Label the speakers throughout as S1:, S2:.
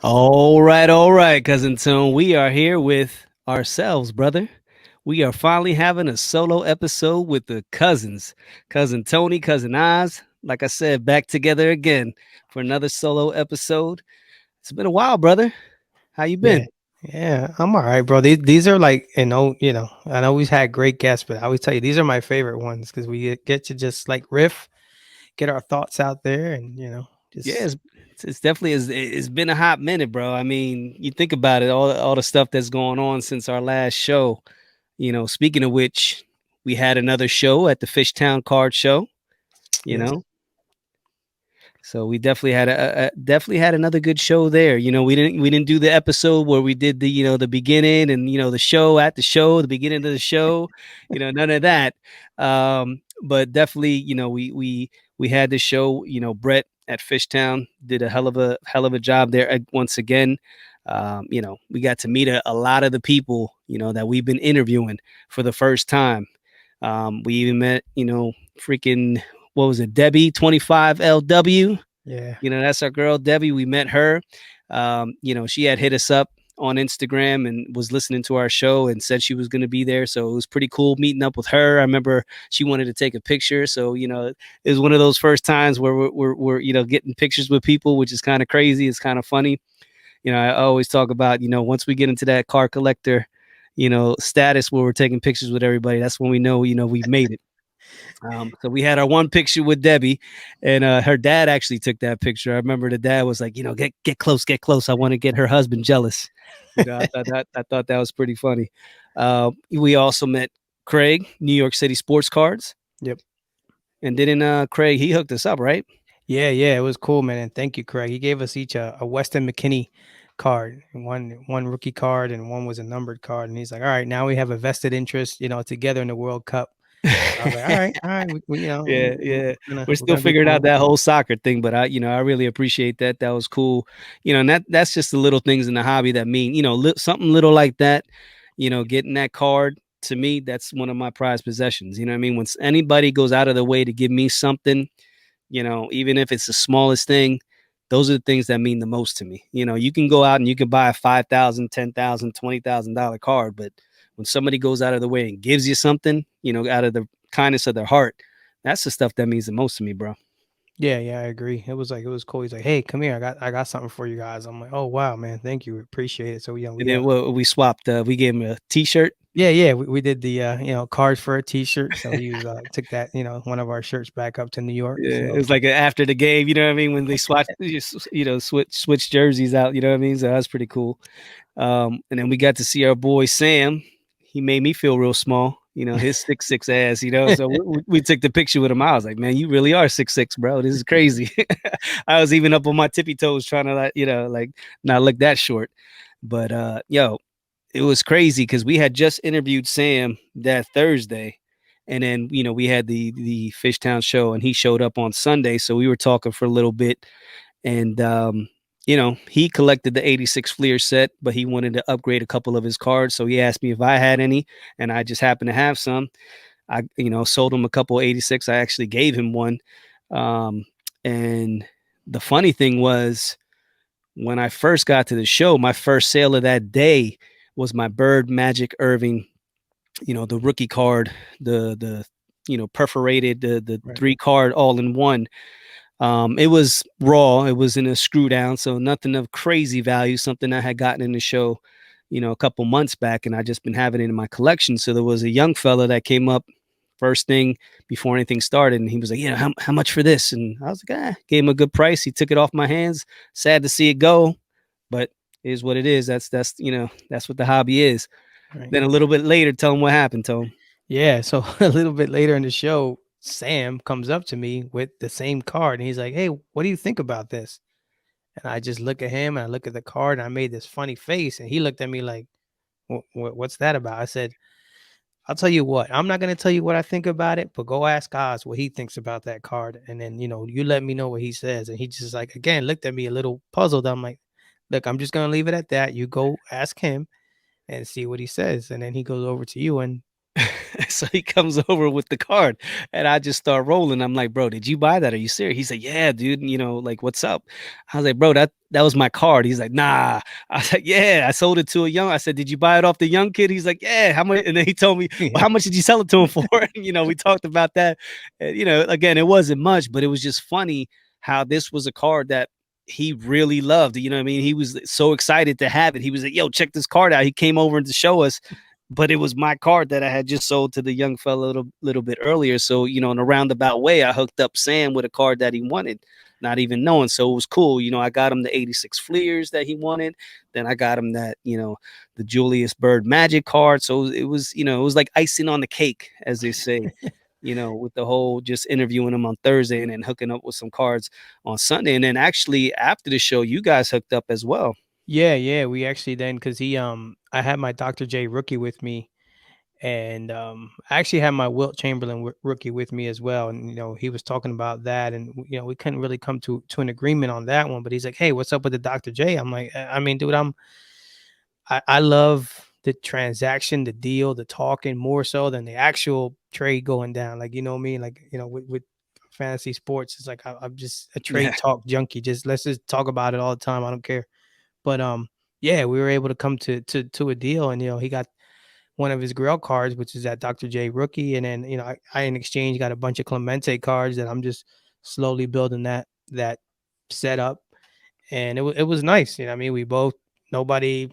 S1: All right, cousin Tone. We are here with ourselves, brother. We are finally having a solo episode with the cousins, cousin Tony, cousin Oz. Like I said, back together again for another solo episode. It's been a while, brother. How you
S2: Yeah.
S1: been?
S2: Yeah, I'm all right, bro. These are like, I always had great guests, but I always tell you these are my favorite ones because we get to just like riff, get our thoughts out there, and
S1: Yeah,
S2: just
S1: it's definitely it's been a hot minute, bro. I mean, you think about it, all the stuff that's going on since our last show. Speaking of which, we had another show at the Fishtown Card Show. You
S2: yes,
S1: know, So we definitely had definitely had another good show there. We didn't do the episode where we did the the beginning and the show at the show, the beginning of the show, none of that. But definitely, we had the show. Brett at Fishtown did a hell of a job there once again. We got to meet a lot of the people that we've been interviewing for the first time. We even met freaking what was it, Debbie 25LW.
S2: yeah,
S1: That's our girl Debbie. We met her. She had hit us up on Instagram and was listening to our show and said she was going to be there. So it was pretty cool meeting up with her. I remember she wanted to take a picture. So, it was one of those first times where we're getting pictures with people, which is kind of crazy. It's kind of funny. I always talk about, once we get into that car collector, status where we're taking pictures with everybody, that's when we know, we've made it. So we had our one picture with Debbie, and her dad actually took that picture. I remember the dad was like, get close, get close. I want to get her husband jealous. I thought that was pretty funny. We also met Craig, New York City Sports Cards,
S2: yep,
S1: and didn't Craig? He hooked us up, right?
S2: yeah. It was cool, man, and thank you, Craig. He gave us each a Weston McKinney card, one rookie card, and one was a numbered card. And he's like, "All right, now we have a vested interest, together in the World Cup." I was like, all right, we
S1: Yeah, yeah. We're
S2: we're
S1: still
S2: gonna be
S1: figuring out
S2: cool."
S1: that whole soccer thing, but I really appreciate that. That was cool. And that's just the little things in the hobby that mean, something little like that, getting that card to me, that's one of my prized possessions. You know what I mean? When anybody goes out of their way to give me something, even if it's the smallest thing, those are the things that mean the most to me. You can go out and you can buy a 5,000, 10,000, $20,000 card, but when somebody goes out of the way and gives you something, out of the kindness of their heart, that's the stuff that means the most to me, bro.
S2: Yeah, I agree. It was cool. He's like, "Hey, come here. I got something for you guys." I'm like, "Oh wow, man, thank you, appreciate it." So
S1: And then we swapped. We gave him a T-shirt.
S2: we did the card for a T-shirt. So he was took that one of our shirts back up to New York.
S1: Yeah, it
S2: So
S1: was like after the game. You know what I mean? When they switch jerseys out. You know what I mean? So that was pretty cool. And then we got to see our boy Sam. He made me feel real small. His 6'6" ass. So we took the picture with him. I was like, man, you really are 6'6", bro. This is crazy. I was even up on my tippy toes trying to like not look that short. But yo, it was crazy because we had just interviewed Sam that Thursday, and then we had the Fishtown show, and he showed up on Sunday, so we were talking for a little bit, and he collected the '86 Fleer set, but he wanted to upgrade a couple of his cards, so he asked me if I had any, and I just happened to have some. I sold him a couple '86. I actually gave him one, and the funny thing was when I first got to the show, my first sale of that day was my Bird Magic Irving, the rookie card, the perforated, the
S2: right,
S1: three card all in one. It was raw. It was in a screw down, so nothing of crazy value. Something I had gotten in the show, a couple months back, and I just been having it in my collection. So there was a young fella that came up first thing before anything started, and he was like, how much for this? And I was like, gave him a good price. He took it off my hands. Sad to see it go, but it is what it is. That's what the hobby is.
S2: right.
S1: Then a little bit later, tell him what happened. Tell him.
S2: Yeah. So a little bit later in the show, Sam comes up to me with the same card, and he's like, "Hey, what do you think about this?" And I just look at him, and I look at the card, and I made this funny face, and he looked at me like, "What's that about?" I said, I'll tell you what, I'm not gonna tell you what I think about it, but go ask Oz what he thinks about that card, and then, you let me know what he says, and he just, like, again, looked at me a little puzzled. I'm like, "Look, I'm just gonna leave it at that. You go ask him and see what he says," and then he goes over to you and
S1: So he comes over with the card and I just start rolling. I'm like, "Bro, did you buy that? Are you serious?" He said, "Yeah, dude, like, what's up?" I was like, "Bro, that was my card." He's like, "Nah." I was like, "Yeah, I sold it to a young." I said, "Did you buy it off the young kid?" He's like, "Yeah, how much?" And then he told me, "Well,
S2: yeah.
S1: how much did you sell it to him for?" And, we talked about that. And, again, it wasn't much, but it was just funny how this was a card that he really loved. You know what I mean? He was so excited to have it. He was like, "Yo, check this card out." He came over to show us, but it was my card that I had just sold to the young fella a little bit earlier. So, in a roundabout way, I hooked up Sam with a card that he wanted, not even knowing. So it was cool. I got him the 86 Fleers that he wanted. Then I got him that, the Julius Bird Magic card. So it was like icing on the cake, as they say. With the whole just interviewing him on Thursday and then hooking up with some cards on Sunday. And then actually after the show, you guys hooked up as well.
S2: Yeah, yeah, we actually then, because I had my Dr. J rookie with me, and, I actually had my Wilt Chamberlain rookie with me as well, and, he was talking about that, and, we couldn't really come to an agreement on that one, but he's like, "Hey, what's up with the Dr. J?" I'm like, I mean, dude, I love the transaction, the deal, the talking more so than the actual trade going down. Like, you know what I mean? Like, with fantasy sports, it's like I'm just a
S1: Yeah.
S2: trade talk junkie. Just let's just talk about it all the time. I don't care. But yeah, we were able to come to a deal, and he got one of his Grail cards, which is that Dr. J rookie, and then I in exchange got a bunch of Clemente cards that I'm just slowly building that setup, and it was nice. I mean, we both nobody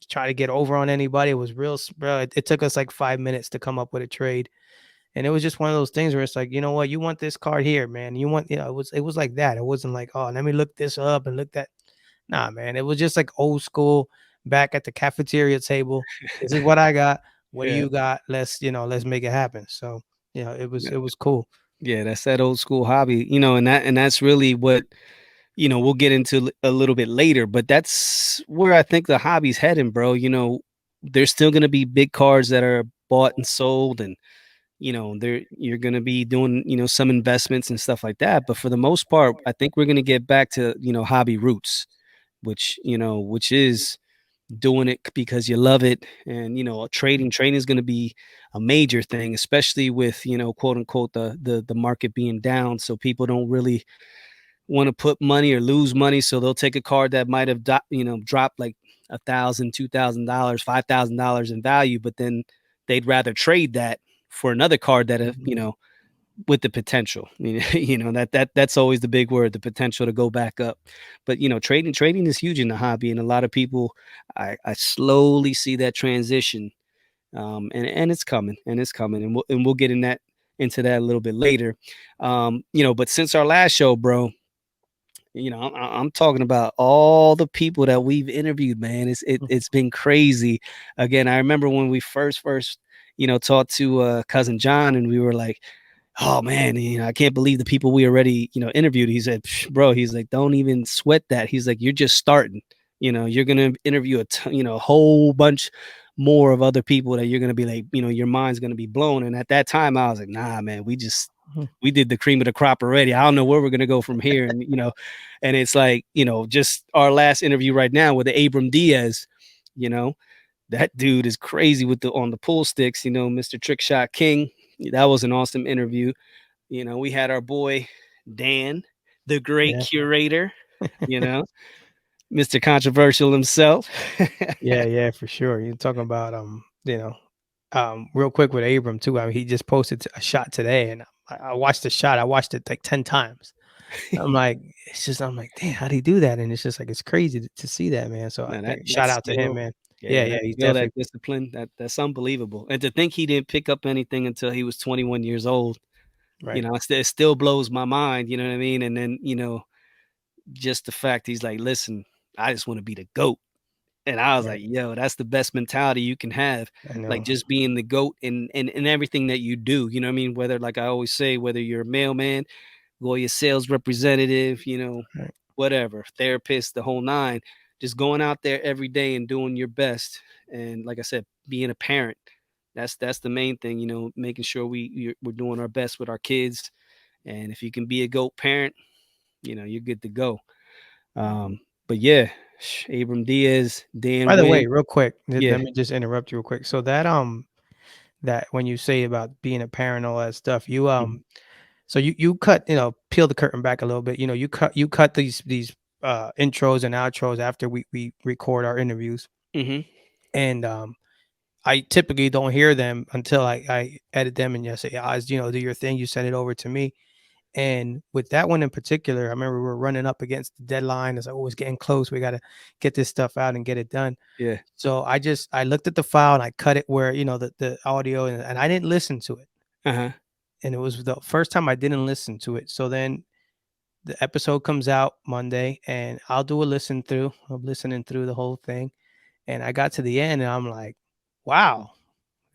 S2: tried to get over on anybody. It was bro. It took us like 5 minutes to come up with a trade, and it was just one of those things where it's like, you know what, you want this card here, man. You want, it was like that. It wasn't like, oh, let me look this up and look that. Nah, man. It was just like old school, back at the cafeteria table. This is what I got. What do
S1: Yeah.
S2: you got? Let's make it happen. So it was
S1: Yeah.
S2: it was cool.
S1: Yeah, that's that old school hobby, and that's really what, we'll get into a little bit later, but that's where I think the hobby's heading, bro. There's still gonna be big cars that are bought and sold, and you're gonna be doing, some investments and stuff like that. But for the most part, I think we're gonna get back to, hobby roots, which is doing it because you love it. And trading is going to be a major thing, especially with, quote unquote, the market being down, so people don't really want to put money or lose money, so they'll take a card that might have dropped like $1,000, $2,000, $5,000 in value, but then they'd rather trade that for another card that
S2: Mhm.
S1: with the potential. That's always the big word, the potential to go back up. But trading is huge in the hobby, and a lot of people, I slowly see that transition. And it's coming, and we'll get into that a little bit later. But since our last show, bro, I'm talking about all the people that we've interviewed, man. It's been crazy. Again, I remember when we first talked to cousin John, and we were like, "Oh man, I can't believe the people we already interviewed." He said, "Bro," he's like, "Don't even sweat that." He's like, "You're just starting. You're gonna interview a whole bunch more of other people that you're gonna be like, your mind's gonna be blown." And at that time, I was like, "Nah, man,
S2: Mhm.
S1: we did the cream of the crop already. I don't know where we're gonna go from here." And it's like, just our last interview right now with the Abram Diaz, you know, that dude is crazy with the on the pool sticks, Mr. Trick Shot King. That was an awesome interview. We had our boy Dan, the great
S2: Yeah.
S1: curator, you know, Mr. Controversial himself.
S2: Yeah, yeah, for sure. You're talking about real quick with Abram too. I mean, he just posted a shot today, and I watched the shot. I watched it like 10 times. I'm like, damn, how do he do that? And it's just like it's crazy to see that, man. So
S1: Man,
S2: shout
S1: that's
S2: out to him,
S1: skill.
S2: man. Yeah,
S1: Yeah,
S2: yeah,
S1: that
S2: he's
S1: skill, that
S2: definitely
S1: discipline, that's unbelievable. And to think he didn't pick up anything until he was 21 years old,
S2: right,
S1: it still blows my mind, you know what I mean? And then, just the fact he's like, "Listen, I just want to be the GOAT." And I was like,
S2: right.
S1: "Yo, that's the best mentality you can have."
S2: I
S1: Like,
S2: know.
S1: just being the GOAT in everything that you do. You know what I mean? Whether, like I always say, whether you're a mailman, or your sales representative,
S2: Right.
S1: whatever, therapist, the whole nine, just going out there every day and doing your best. And like I said, being a parent, That's the main thing, making sure we're doing our best with our kids, and if you can be a goat parent, you're good to go. But yeah, Abram Diaz, Dan
S2: By the
S1: Wynn,
S2: way, real quick,
S1: yeah,
S2: let me just interrupt you real quick. So that when you say about being a parent, all that stuff,
S1: mhm,
S2: so you cut, peel the curtain back a little bit. You cut these intros and outros after we record our interviews,
S1: mhm,
S2: and I typically don't hear them until I edit them and just say, "Oz, do your thing." You send it over to me. And with that one in particular, I remember we were running up against the deadline. It's like, oh, it's getting close. We got to get this stuff out and get it done.
S1: yeah,
S2: So I looked at the file and I cut it where, the audio, and I didn't listen to it.
S1: uh-huh,
S2: And it was the first time I didn't listen to it. So then the episode comes out Monday and I'll do a listen through. I'm listening through the whole thing. And I got to the end and I'm like, wow,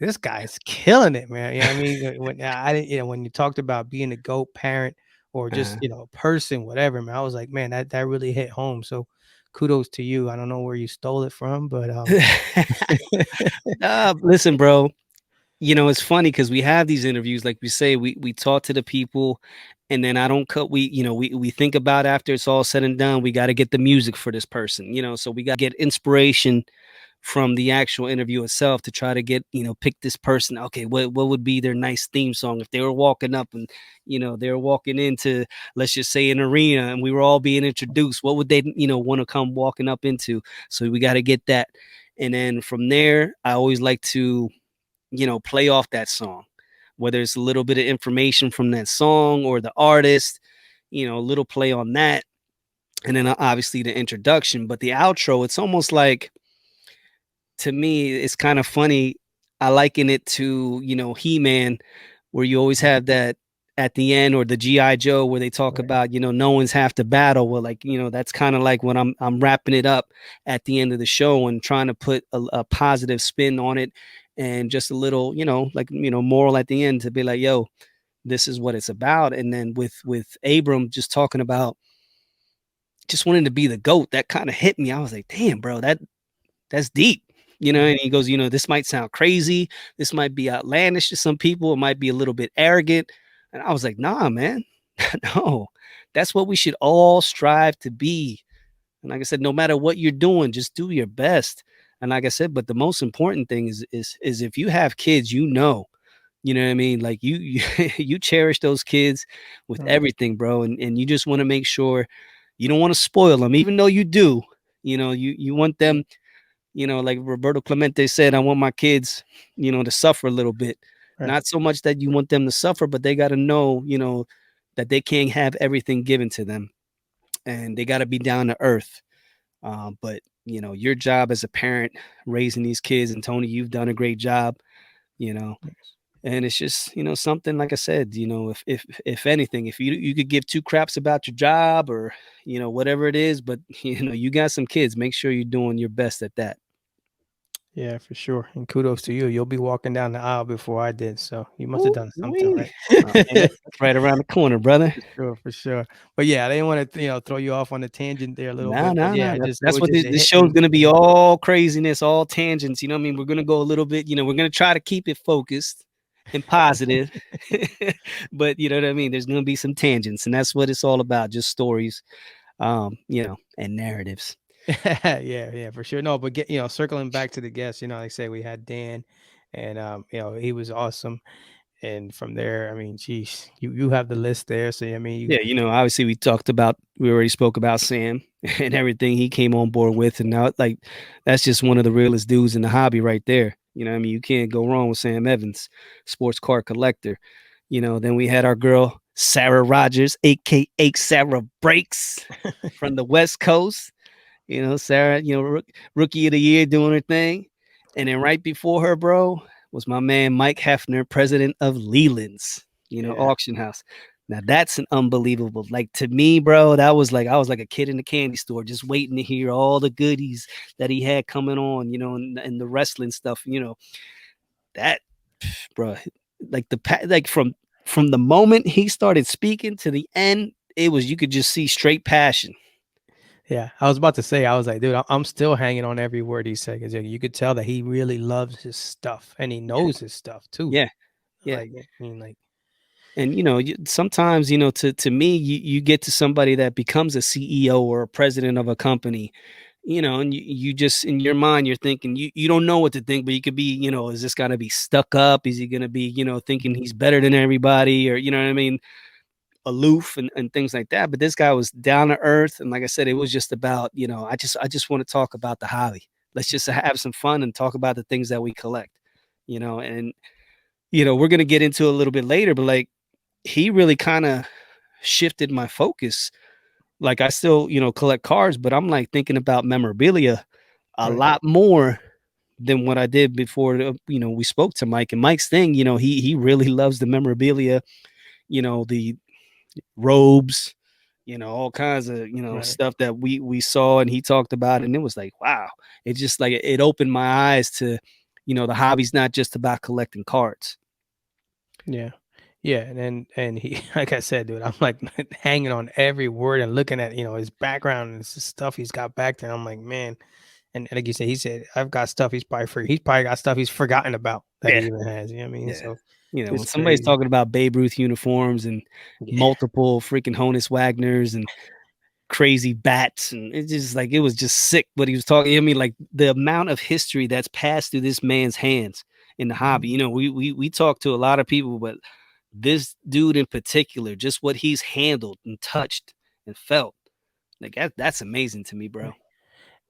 S2: this guy's killing it, man. You know what I mean? When I didn't, when you talked about being a GOAT parent or just,
S1: uh-huh.
S2: a person, whatever, man, I was like, man, that really hit home. So kudos to you. I don't know where you stole it from, but
S1: Listen, bro, it's funny because we have these interviews, like we say, we talk to the people, and then I don't cut. We think about after it's all said and done, we got to get the music for this person, so we got to get inspiration from the actual interview itself to try to get, pick this person. Okay, what would be their nice theme song if they were walking up and, they're walking into, let's just say, an arena and we were all being introduced, what would they, want to come walking up into? So we got to get that. And then from there, I always like to, play off that song, whether it's a little bit of information from that song or the artist, a little play on that. And then obviously the introduction, but the outro, it's almost like, to me, it's kind of funny. I liken it to, He-Man, where you always
S2: Mhm.
S1: have that at the end, or the G.I. Joe where they talk
S2: Right.
S1: about, no one's half the battle. Well, like, that's kind of like when I'm wrapping it up at the end of the show and trying to put a positive spin on it, and just a little, like, moral at the end to be like, yo, this is what it's about. And then with Abram just talking about just wanting to be the GOAT, that kind of hit me. I was like, damn, bro, that's deep.
S2: Mhm.
S1: And he goes, this might sound crazy. This might be outlandish to some people. It might be a little bit arrogant. And I was like, nah, man. No, that's what we should all strive to be. And like I said, no matter what you're doing, just do your best. And like I said, but the most important thing is if you have kids, you know what I mean? Like you you cherish those kids with
S2: Right.
S1: everything, bro. And you just want to make sure you don't want to spoil them, even though you do. You want
S2: Right.
S1: them, like Roberto Clemente said, I want my kids, to suffer a little bit.
S2: Right.
S1: Not so much that you want them to suffer, but they got to know, that they can't have everything given to them, and they got to be down to earth. But your job as a parent, raising these kids, and Tony, you've done a great job. You know,
S2: Yes.
S1: and it's just, something, like I said, if anything, if you could give two craps about your job, or whatever it is, but you got some kids, make sure you're doing your best at that.
S2: Yeah, for sure. And kudos to you. You'll be walking down the aisle before I did. So you must have done something
S1: Ooh-wee.
S2: right.
S1: Hey, that's right around the corner, brother.
S2: For sure, for sure. But yeah, I didn't want to, throw you off on a tangent there a little
S1: No,
S2: bit. But
S1: no,
S2: yeah,
S1: no.
S2: I
S1: That's
S2: just it
S1: that's
S2: was
S1: what
S2: just
S1: this
S2: it hit
S1: show's
S2: me.
S1: gonna be, all craziness, all tangents. You know what I mean? We're gonna go a little bit. We're gonna try to keep it focused and positive, but you know what I mean. There's gonna be some tangents, and that's what it's all about. Just stories, and narratives.
S2: Yeah, yeah, for sure. No, but circling back to the guests, like I say, we had Dan, and he was awesome. And from there, I mean, geez, you have the list there. So I mean, you
S1: Yeah, obviously we already spoke about Sam and everything he came on board with, and now, like, that's just one of the realest dudes in the hobby right there. I mean, you can't go wrong with Sam Evans, sports car collector. Then we had our girl Sarah Rogers, aka Sarah Breaks, from the West Coast. Sarah, rookie of the year, doing her thing. And then right before her, bro, was my man Mike Hefner, president of Leland's,
S2: yeah.
S1: auction house. Now that's an unbelievable, like, to me, bro, that was like I was like a kid in the candy store just waiting to hear all the goodies that he had coming on, and the wrestling stuff, that, bro, like like from the moment he started speaking to the end, it was, you could just see straight passion.
S2: Yeah, I was about to say, I was like, dude, I'm still hanging on every word he said because you could tell that he really loves his stuff and he
S1: Yeah,
S2: knows his stuff too.
S1: yeah, yeah.
S2: Like, I mean, like,
S1: And sometimes to me, you get to somebody that becomes a CEO or a president of a company, and you just in your mind you're thinking you don't know what to think, but you could be, is this gonna be stuck up? Is he gonna be, thinking he's better than everybody, or you know what I mean, aloof and things like that. But this guy was down to earth, and like I said, it was just about, I just want to talk about the hobby. Let's just have some fun and talk about the things that we collect, and we're gonna get into a little bit later, but like he really kind of shifted my focus. Like I still, collect cars, but I'm like thinking about memorabilia a
S2: right,
S1: lot more than what I did before. We spoke to Mike, and Mike's thing, he really loves the memorabilia, the robes, all kinds of,
S2: right.
S1: stuff that we saw and he talked about, and it was like, wow, it just like it opened my eyes to, the hobby's not just about collecting cards.
S2: Yeah. Yeah, and he like I said, dude, I'm like hanging on every word and looking at, his background and his stuff he's got back there. I'm like, man, and like you said, he said, I've got stuff he's probably got stuff he's forgotten about that he
S1: Yeah,
S2: even has. You know what I mean?
S1: yeah.
S2: So
S1: When
S2: it's
S1: somebody's
S2: crazy.
S1: talking about Babe Ruth uniforms and
S2: Yeah.
S1: multiple freaking Honus Wagners and crazy bats, and it's just like it was just sick what he was talking. I mean, like the amount of history that's passed through this man's hands in the hobby.
S2: Mhm.
S1: We talk to a lot of people, but this dude in particular, just what he's handled and touched and felt, like that's amazing to me, bro.
S2: Right.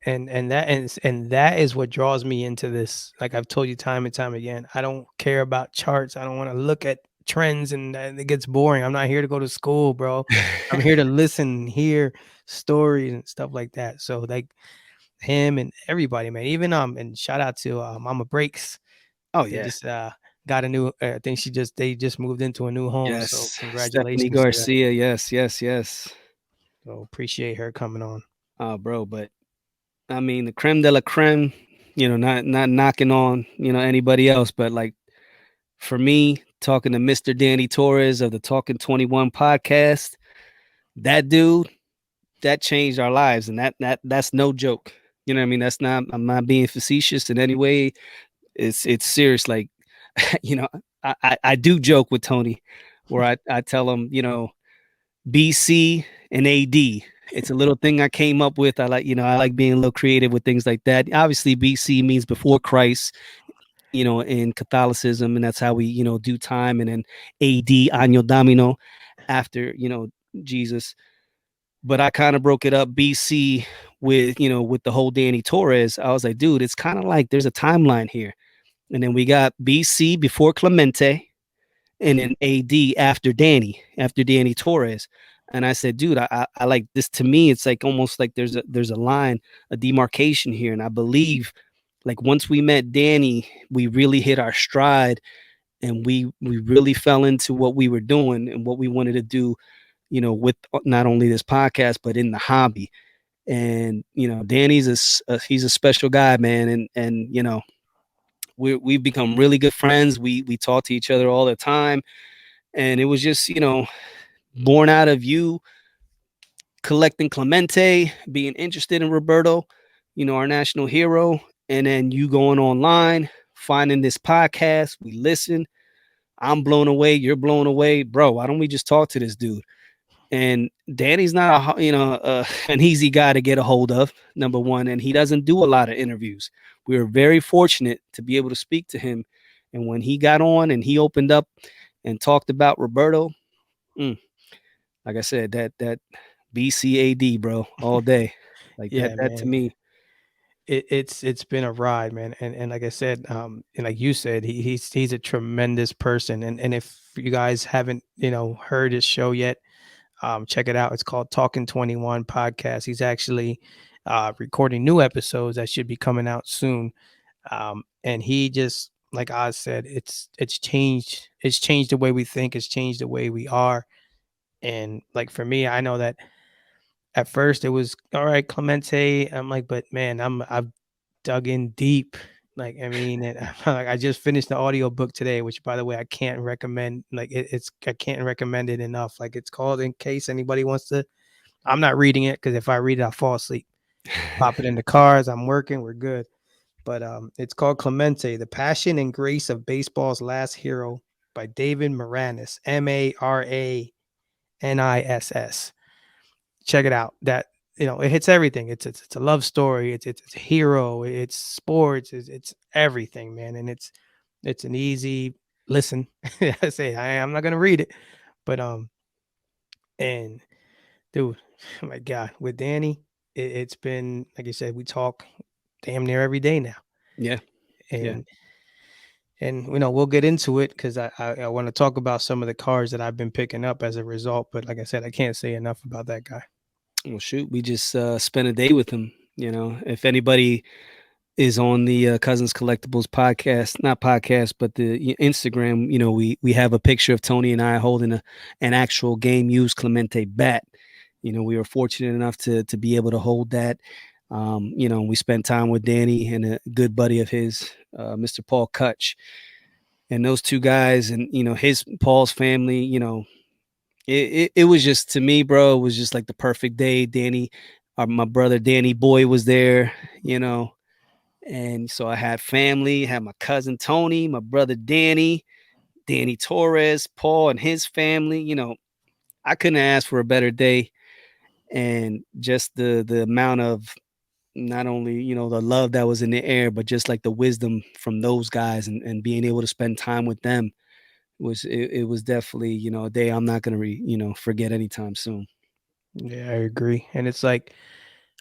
S2: And that is what draws me into this. Like I've told you time and time again, I don't care about charts. I don't want to look at trends and it gets boring. I'm not here to go to school, bro. I'm here to listen, hear stories and stuff like that. So like him and everybody, man. Even and shout out to Mama Breaks.
S1: Oh
S2: They
S1: yeah,
S2: just got a new I think they just moved into a new home. So
S1: yes, Stephanie
S2: congratulations to them.
S1: Garcia, yes, yes, yes.
S2: So appreciate her coming on.
S1: Oh, bro, but I mean, the creme de la creme, not knocking on, anybody else, but like for me, talking to Mr. Danny Torres of the Talking 21 podcast, that dude, that changed our lives. And that's no joke. You know what I mean? I'm not being facetious in any way. It's serious. Like, you know, I do joke with Tony where I tell him, BC and AD. It's a little thing I came up with. I like being a little creative with things like that. Obviously, BC means before Christ, in Catholicism, and that's how we, do time. And then AD, Año Domino, after, Jesus. But I kind of broke it up BC with the whole Danny Torres. I was like, dude, it's kind of like there's a timeline here. And then we got BC before Clemente, and then AD after Danny Torres. And I said, dude, I like this. To me, it's like almost like there's a line, a demarcation here. And I believe like once we met Danny, we really hit our stride, and we really fell into what we were doing and what we wanted to do, with not only this podcast but in the hobby. And Danny's he's a special guy, man. And we've become really good friends. We talk to each other all the time, and it was just born out of you collecting Clemente, being interested in Roberto, our national hero, and then you going online, finding this podcast. We listen. I'm blown away. You're blown away, bro. Why don't we just talk to this dude? And Danny's not an easy guy to get a hold of. Number one, and he doesn't do a lot of interviews. We were very fortunate to be able to speak to him. And when he got on and he opened up and talked about Roberto, mm, like I said, that BCAD, bro, all day. Like that
S2: Yeah,
S1: that to
S2: man.
S1: me.
S2: It's been a ride, man, and like I said, and like you said, he's a tremendous person, and if you guys haven't heard his show yet, check it out. It's called Talking 21 Podcast. He's actually recording new episodes that should be coming out soon, and he just like I said, it's changed the way we think, it's changed the way we are, and like for me, I know that at first it was all right, Clemente. I'm like, but man, I've dug in deep. Like, I mean, like I just finished the audio book today, which by the way, I can't recommend. Like, I can't recommend it enough. Like, it's called In Case Anybody Wants to I'm not reading it because if I read it, I'll fall asleep. Pop it in the cars. I'm working. We're good. But it's called Clemente: The Passion and Grace of Baseball's Last Hero by David Maranis, Maraniss. Check it out. That, it hits everything. It's a love story. It's a hero. It's sports. It's everything, man. And it's an easy listen. I say I'm not gonna read it, but and dude, oh my God, with Danny, it's been like I said, we talk damn near every day now,
S1: Yeah, yeah.
S2: and we'll get into it because I want to talk about some of the cars that I've been picking up as a result. But like I said, I can't say enough about that guy.
S1: Well, shoot, we just spent a day with him. You know, if anybody is on the Cousins Collectibles podcast, not podcast, but the Instagram. You know, we have a picture of Tony and I holding an actual game used Clemente bat. You know, we were fortunate enough to be able to hold that. You know, we spent time with Danny and a good buddy of his, Mr. Paul Kutch, and those two guys, and you know his Paul's family. You know, it was just to me, bro. It was just like the perfect day. Danny, my brother Danny Boy was there. You know, and so I had family, had my cousin Tony, my brother Danny, Danny Torres, Paul and his family. You know, I couldn't ask for a better day. And just the amount of not only, you know, the love that was in the air, but just like the wisdom from those guys and being able to spend time with them it was definitely, you know, a day I'm not gonna forget anytime soon.
S2: Yeah, I agree. And it's like,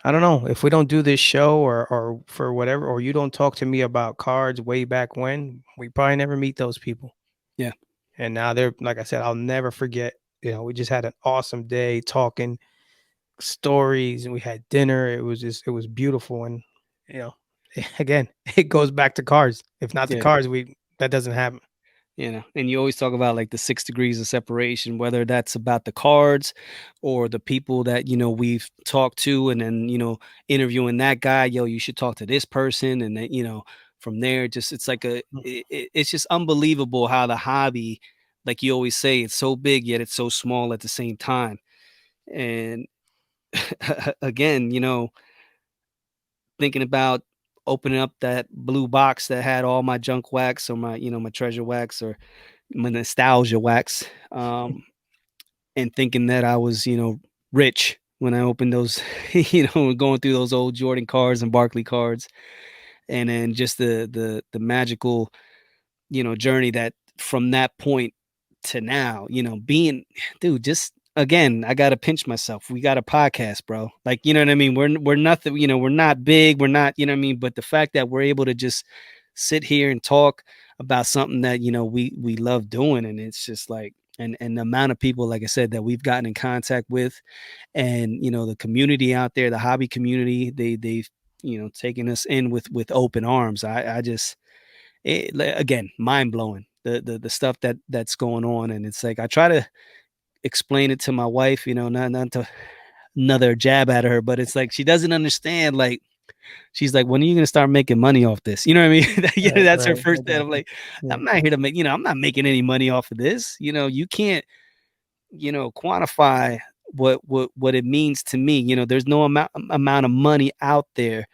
S2: I don't know if we don't do this show or for whatever, or you don't talk to me about cards way back when, we probably never meet those people.
S1: Yeah.
S2: And now they're like I said, I'll never forget. We just had an awesome day talking stories and we had dinner. It was beautiful. And you know, again, it goes back to cars. If not the
S1: Yeah.
S2: cars, that doesn't happen.
S1: You know, and you always talk about like the 6 degrees of separation, whether that's about the cards or the people that, you know, we've talked to, and then, you know, interviewing that guy, yo, you should talk to this person. And then, you know, from there, just it's like it's just unbelievable how the hobby, like you always say, it's so big, yet it's so small at the same time. And again, you know, thinking about opening up that blue box that had all my junk wax or my, you know, my treasure wax or my nostalgia wax, and thinking that I was, you know, rich when I opened those, you know, going through those old Jordan cards and Barkley cards, and then just the magical, you know, journey that from that point to now, you know, being, dude, just again, I gotta pinch myself. We got a podcast, bro. Like, you know what I mean? We're nothing, you know, we're not big, we're not, you know what I mean? But the fact that we're able to just sit here and talk about something that, you know, we love doing, and it's just like and the amount of people, like I said, that we've gotten in contact with, and you know, the community out there, the hobby community, they've, you know, taken us in with open arms. I just again, mind blowing the stuff that's going on, and it's like I try to explain it to my wife, you know, not to another jab at her, but it's like she doesn't understand. Like she's like, "When are you gonna start making money off this?" You know what I mean? You know,
S2: Right,
S1: that's her
S2: right. I
S1: first thing.
S2: got
S1: I'm
S2: you.
S1: like,
S2: Yeah.
S1: I'm not here to make, you know, I'm not making any money off of this. You know, you can't, you know, quantify what it means to me. You know, there's no amount of money out there.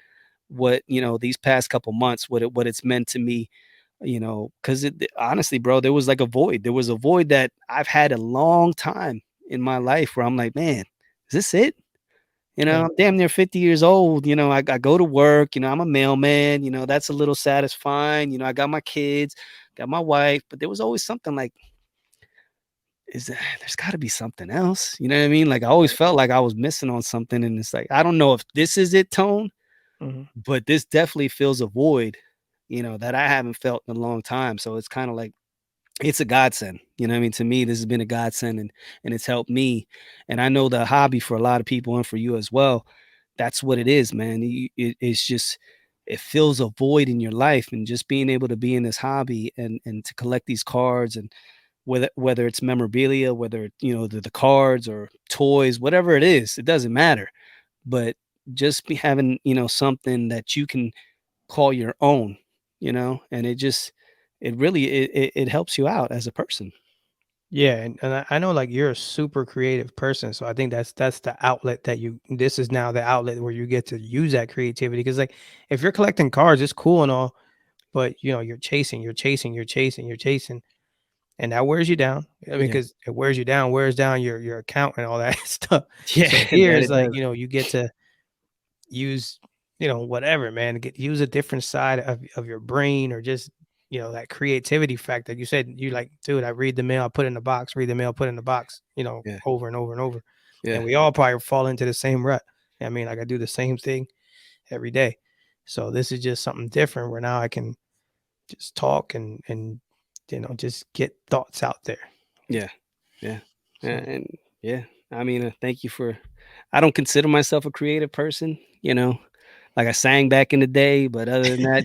S1: What, you know, these past couple months, what it's meant to me, you know, because honestly, bro, there was like a void. There was a void that I've had a long time in my life where I'm like, man, is this it? You know,
S2: Right.
S1: I'm damn near 50 years old. You know, I go to work, you know, I'm a mailman, you know, that's a little satisfying. You know, I got my kids, got my wife, but there was always something like, there's got to be something else. You know what I mean? Like I always felt like I was missing on something. And it's like, I don't know if this is it, Tone,
S2: Mhm.
S1: but this definitely fills a void, you know, that I haven't felt in a long time. So it's kind of like, it's a godsend. You know what I mean? To me, this has been a godsend, and it's helped me. And I know the hobby for a lot of people and for you as well, that's what it is, man. It's just it fills a void in your life, and just being able to be in this hobby and to collect these cards, and whether it's memorabilia, whether you know the cards or toys, whatever it is, it doesn't matter. But just be having, you know, something that you can call your own, you know, and it just it really it helps you out as a person.
S2: Yeah, and I know like you're a super creative person, so I think that's the outlet that you this is now the outlet where you get to use that creativity because like if you're collecting cards, it's cool and all, but you know, you're chasing, you're chasing, you're chasing, you're chasing, and that wears you down. I mean,
S1: Yeah.
S2: because it wears down your account and all that stuff.
S1: Yeah,
S2: So here
S1: that
S2: is
S1: it
S2: like,
S1: does.
S2: you know, you get to use, you know, whatever, man, get use a different side of your brain or just, you know, that creativity factor. You said you like, dude, I read the mail, I put it in the box, read the mail, put it in the box, you know,
S1: Yeah,
S2: over and over and over.
S1: yeah,
S2: And we all probably fall into the same rut. I mean, like I do the same thing every day. So this is just something different where now I can just talk and you know, just get thoughts out there.
S1: yeah, yeah,
S2: So
S1: and yeah, I mean, thank you for I don't consider myself a creative person, like I sang back in the day, but other than that,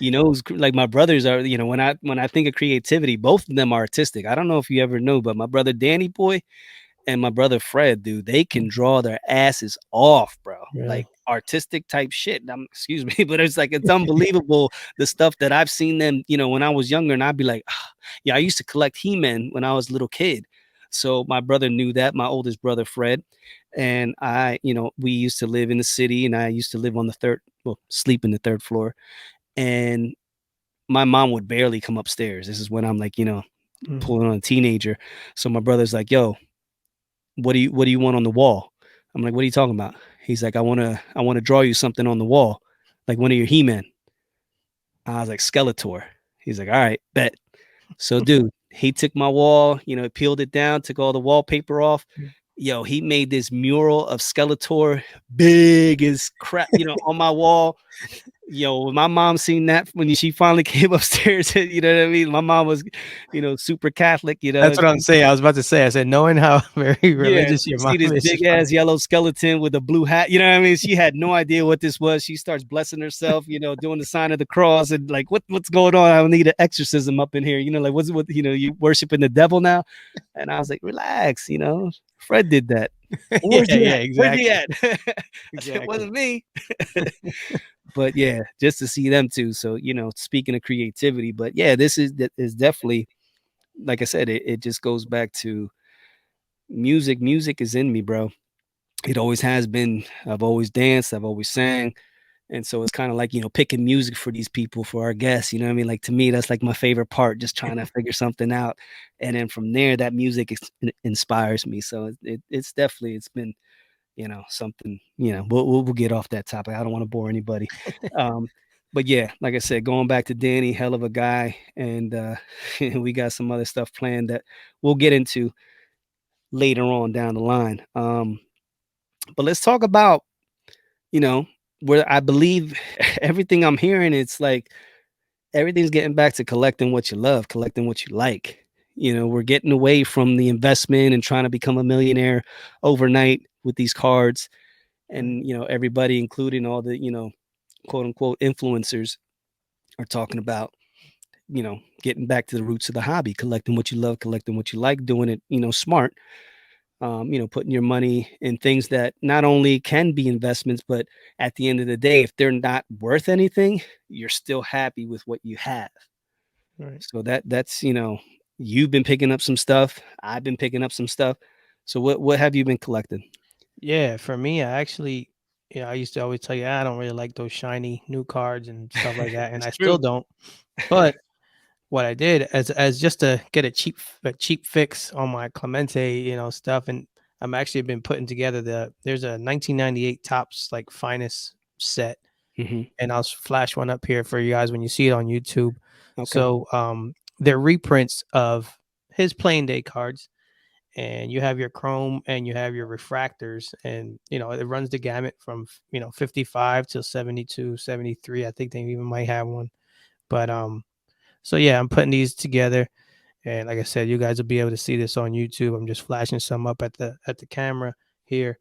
S1: who's like my brothers are, when I think of creativity, both of them are artistic. I don't know if you ever know, but my brother Danny Boy and my brother Fred, dude, they can draw their asses off, bro.
S2: yeah.
S1: Like artistic type shit. Excuse me, but it's like it's unbelievable the stuff that I've seen them, when I was younger, and I'd be like, "Ah," yeah, I used to collect He-Man when I was a little kid. So my brother knew that, my oldest brother Fred, and we used to live in the city, and I used to live on the third, well, sleep in the third floor, and my mom would barely come upstairs. This is when I'm like,
S2: Mhm.
S1: pulling on a teenager. So my brother's like, "Yo, what do you want on the wall?" I'm like, "What are you talking about?" He's like, "I wanna draw you something on the wall, like one of your He-Man." I was like, "Skeletor." He's like, "All right, bet." So, dude, he took my wall, peeled it down, took all the wallpaper off. Yo, he made this mural of Skeletor, big as crap, on my wall. Yo, when my mom seen that when she finally came upstairs, you know what I mean? My mom was, super Catholic,
S2: That's what I'm saying. I was about to say, I said, knowing how very
S1: Yeah,
S2: religious
S1: she
S2: your
S1: see
S2: mom
S1: this
S2: is
S1: big
S2: funny.
S1: ass yellow skeleton with a blue hat, you know what I mean? She had no idea what this was. She starts blessing herself, doing the sign of the cross and like, what's going on? I need an exorcism up in here, like what's what you worshiping the devil now? And I was like, relax, Fred did that. Where's
S2: Yeah,
S1: he
S2: yeah,
S1: at? Where's he
S2: exactly,
S1: at? I said, it
S2: exactly.
S1: wasn't me. But yeah, just to see them too. So, speaking of creativity, but yeah, this is definitely, like I said, it just goes back to music. Music is in me, bro. It always has been. I've always danced, I've always sang. And so it's kind of like, picking music for these people, for our guests. You know what I mean? Like to me, that's like my favorite part, just trying to figure something out. And then from there, that music inspires me. So it's definitely, it's been, something, we'll get off that topic. I don't want to bore anybody. Um, but yeah, like I said, going back to Danny, hell of a guy. And we got some other stuff planned that we'll get into later on down the line. But let's talk about, you know, where I believe everything I'm hearing, it's like everything's getting back to collecting what you love, collecting what you like. We're getting away from the investment and trying to become a millionaire overnight with these cards.
S2: Right,
S1: And, everybody, including all the, quote unquote influencers, are talking about, getting back to the roots of the hobby, collecting what you love, collecting what you like, doing it, smart. Putting your money in things that not only can be investments, but at the end of the day, if they're not worth anything, you're still happy with what you have.
S2: right.
S1: So that's you've been picking up some stuff. I've been picking up some stuff. So what have you been collecting?
S2: Yeah, for me, I actually, you know, I used to always tell you, I don't really like those shiny new cards and stuff like that, and
S1: It's
S2: I still
S1: true.
S2: don't. But what I did as just to get a cheap fix on my Clemente, you know, stuff, and I'm actually been putting together there's a 1998 Topps like finest set,
S1: Hmm.
S2: and I'll flash one up here for you guys when you see it on YouTube.
S1: Okay.
S2: So they're reprints of his playing day cards, and you have your chrome and you have your refractors, and you know it runs the gamut from 55 to 72, 73. I think they even might have one, but so yeah, I'm putting these together, and like I said, you guys will be able to see this on YouTube. I'm just flashing some up at the camera here,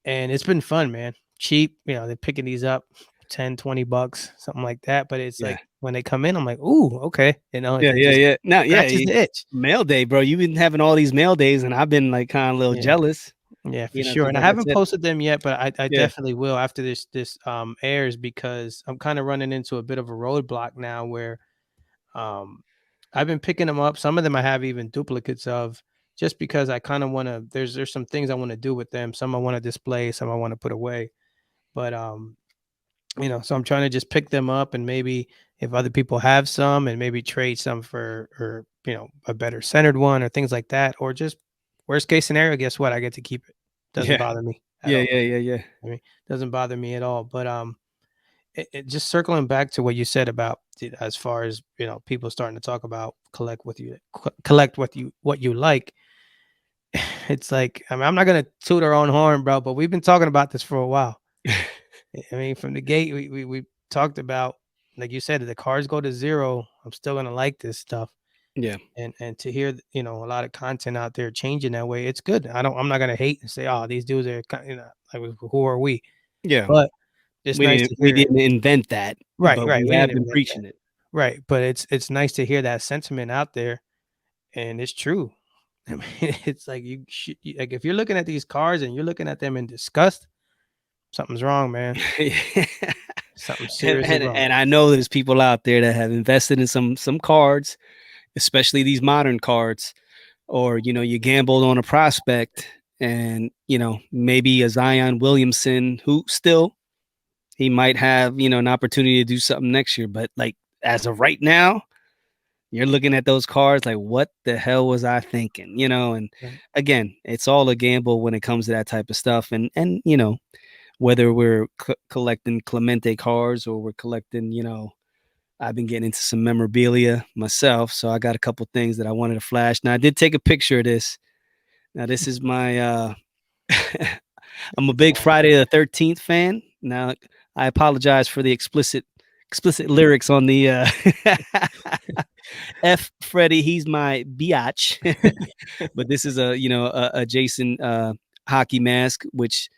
S2: and it's been fun, man. Cheap, they're picking these up 10, $20, something like that. But it's
S1: Yeah.
S2: like when they come in, I'm like, ooh, okay.
S1: Yeah.
S2: It
S1: Yeah.
S2: just
S1: Yeah. No. Yeah.
S2: scratches the itch.
S1: Mail day, bro. You've been having all these mail days, and I've been like kind of a little
S2: Yeah.
S1: jealous.
S2: Yeah, for sure.
S1: Because
S2: And I
S1: like I
S2: haven't
S1: said,
S2: posted them yet, but I
S1: yeah.
S2: definitely will after this airs because I'm kind of running into a bit of a roadblock now where um I've been picking them up. Some of them I have even duplicates of, just because I kind of want to. There's some things I want to do with them. Some I want to display. Some I want to put away. But so I'm trying to just pick them up, and maybe if other people have some, and maybe trade some for, or a better centered one or things like that, or just worst case scenario, guess what? I get to keep it. Doesn't
S1: Yeah.
S2: bother me at
S1: Yeah,
S2: all.
S1: yeah, yeah, yeah.
S2: I mean, doesn't bother me at all. But just circling back to what you said about as far as people starting to talk about collect what you like. It's like, I mean, I'm not gonna toot our own horn, bro, but we've been talking about this for a while. I mean, from the gate, we talked about, like you said, if the cars go to zero, I'm still gonna like this stuff.
S1: Yeah.
S2: And to hear, a lot of content out there changing that way, it's good. I'm not gonna hate and say, oh, these dudes are, like, who are we?
S1: Yeah.
S2: But it's nice to
S1: We
S2: hear it.
S1: didn't invent that,
S2: Right,
S1: but
S2: right.
S1: we
S2: We
S1: have
S2: didn't
S1: been
S2: invent that.
S1: preaching it.
S2: Right. But it's nice to hear that sentiment out there, and it's true. I mean, it's like, like, if you're looking at these cars and you're looking at them in disgust, something's wrong, man. Something's
S1: And
S2: seriously
S1: and
S2: wrong.
S1: and I know there's people out there that have invested in some cards, especially these modern cards, or you gambled on a prospect, and maybe a Zion Williamson, who still he might have an opportunity to do something next year, but like as of right now, you're looking at those cards like, what the hell was I thinking? And
S2: Right.
S1: again, it's all a gamble when it comes to that type of stuff, and whether we're collecting Clemente cards or we're collecting, I've been getting into some memorabilia myself, so I got a couple things that I wanted to flash. Now I did take a picture of this. Now this is my I'm a big
S2: Wow.
S1: Friday the 13th fan. Now I apologize for the explicit lyrics on the F Freddy, he's my biatch. But this is a Jason hockey mask, which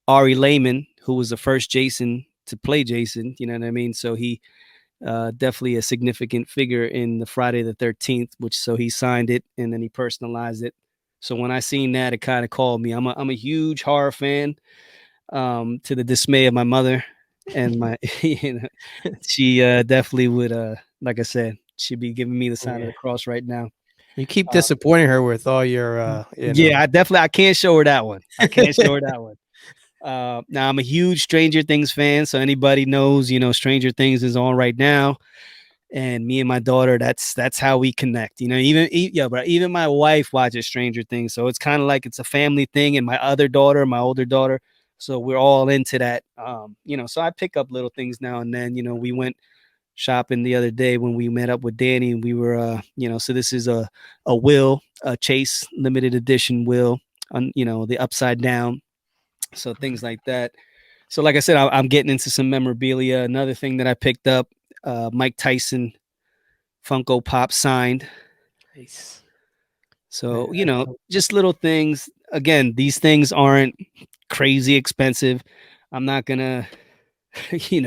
S1: Ari Lehman, who was the first Jason to play Jason, you know what I mean? So he definitely a significant figure in the Friday the 13th, which so he signed it and then he personalized it. So when I seen that, it kind of called me. I'm a huge horror fan, to the dismay of my mother, and my she definitely would, like I said, she'd be giving me the sign of
S2: Yeah.
S1: the cross right now.
S2: You keep
S1: Uh,
S2: disappointing her with all your,
S1: yeah, I can't show her that one. I can't show her that one. Now I'm a huge Stranger Things fan, so anybody knows, Stranger Things is on right now, and me and my daughter, that's how we connect. Yeah, but even my wife watches Stranger Things, so it's kind of like it's a family thing. And my other daughter, my older daughter, so we're all into that. So I pick up little things now and then. We went shopping the other day when we met up with Danny, and we were, so this is a will, a Chase limited edition will, on the upside down, so things like that. So like I said, I'm getting into some memorabilia. Another thing that I picked up, Mike Tyson Funko Pop signed.
S2: Nice. Man,
S1: So,
S2: that's dope.
S1: just little things. Again, these things aren't crazy expensive. I'm not gonna,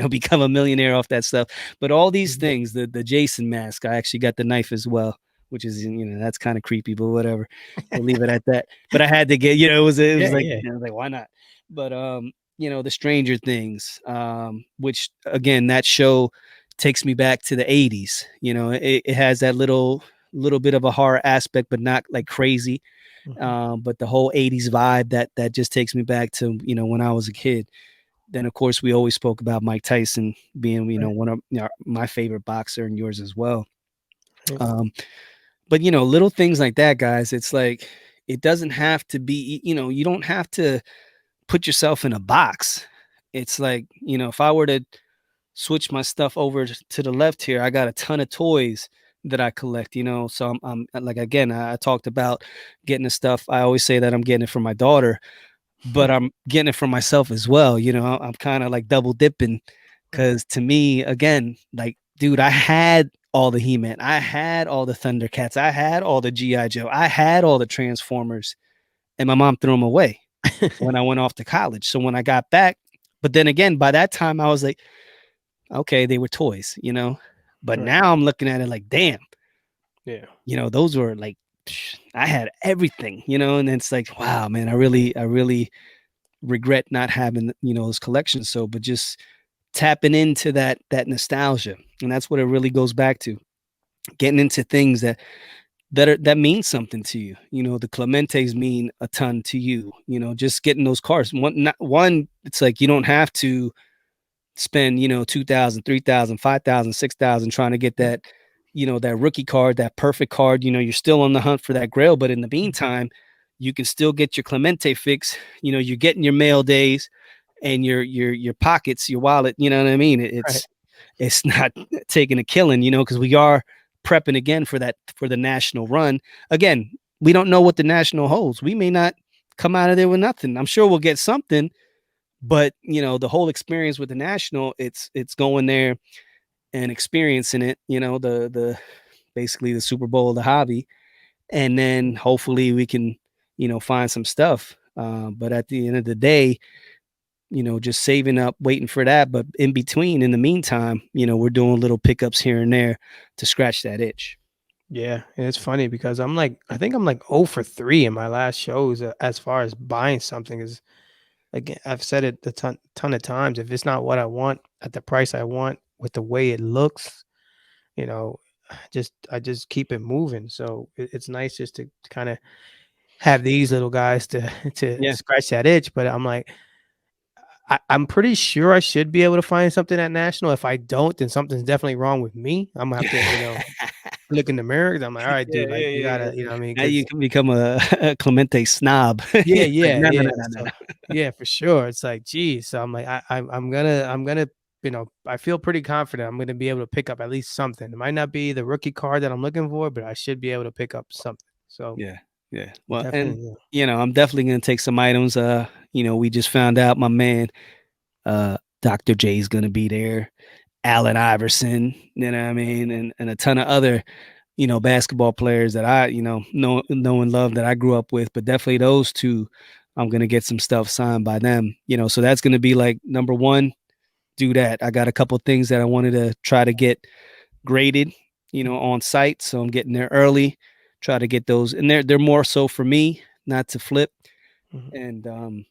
S1: become a millionaire off that stuff. But all these
S2: Mhm.
S1: things, the Jason mask, I actually got the knife as well, which is, that's kind of creepy, but whatever. We'll leave it at that. But I had to get, it was
S2: Yeah,
S1: like,
S2: yeah.
S1: like why not? But the Stranger Things, which again, that show takes me back to the 80s. It has that little bit of a horror aspect, but not like crazy.
S2: Mhm.
S1: But the whole 80s vibe that just takes me back to when I was a kid. Then of course we always spoke about Mike Tyson being
S2: Right,
S1: one of my favorite boxer, and yours as well.
S2: right.
S1: Um, but little things like that, guys. It's like it doesn't have to be. You don't have to put yourself in a box. It's like if I were to switch my stuff over to the left here, I got a ton of toys that I collect. So I'm like, again, I talked about getting the stuff. I always say that I'm getting it for my daughter, but I'm getting it for myself as well. I'm kind of like double dipping,
S2: Right.
S1: because to me, again, like, dude, I had all the He-Man, I had all the Thundercats, I had all the GI Joe, I had all the Transformers, and my mom threw them away when I went off to college. So when I got back, but then again, by that time, I was like, okay, they were toys. But
S2: Right.
S1: now I'm looking at it like, damn,
S2: Yeah.
S1: those were like, I had everything. And it's like, wow, man, I really regret not having those collections. So, but just tapping into that nostalgia, and that's what it really goes back to. getting into things that mean something to you. You know, the Clementes mean a ton to you. You know, just getting those cars. One, it's like you don't have to spend, 2,000, 3,000, 5,000, 6,000 trying to get
S2: Mhm,
S1: that, that rookie card, that perfect card. You know, you're still on the hunt for that grail, but in the
S2: mhm.
S1: meantime, you can still get your Clemente fix. You know, you're getting your mail days and your pockets, your wallet. You know what I mean?
S2: Right.
S1: It's not taking a killing, because we are prepping again for the national run. Again, we don't know what the national holds. We may not come out of there with nothing. I'm sure we'll get something, but the whole experience with the national, it's going there and experiencing it. The basically the Super Bowl of the hobby, and then hopefully we can find some stuff. But at the end of the day, just saving up, waiting for that. But in between, in the meantime, we're doing little pickups here and there to scratch that itch.
S2: Yeah, and it's funny because I think I'm like 0 for 3 in my last shows as far as buying something is again, I've said it a ton of times. If it's not what I want at the price I want with the way it looks, you know, I just keep it moving. So it's nice just to kind of have these little guys to to
S1: Yeah.
S2: scratch that itch. But I'm like, I'm pretty sure I should be able to find something at National. If I don't, then something's definitely wrong with me. I'm gonna have to, look in the mirror 'cause I'm like, "All right,
S1: Yeah,
S2: dude, like,
S1: yeah,
S2: you
S1: yeah, yeah.
S2: gotta" you know what I mean?
S1: Now you
S2: Because
S1: can become a, a Clemente snob.
S2: yeah,
S1: It's like,
S2: yeah,
S1: no, no,
S2: yeah.
S1: no, no, no,
S2: So,
S1: no.
S2: yeah, for sure. It's like, geez. So I'm like, I'm gonna, I feel pretty confident I'm gonna be able to pick up at least something. It might not be the rookie card that I'm looking for, but I should be able to pick up something. So
S1: Yeah, yeah. Well, and
S2: definitely, yeah.
S1: I'm definitely gonna take some items. We just found out my man, Dr. J is gonna be there. Allen Iverson, you know what I mean, and a ton of other, basketball players that I, know and love that I grew up with. But definitely those two, I'm gonna get some stuff signed by them. So that's gonna be like number one. Do that. I got a couple things that I wanted to try to get graded,
S2: Mhm,
S1: on site. So I'm getting there early, try to get those. And they're more so for me, not to flip
S2: mhm.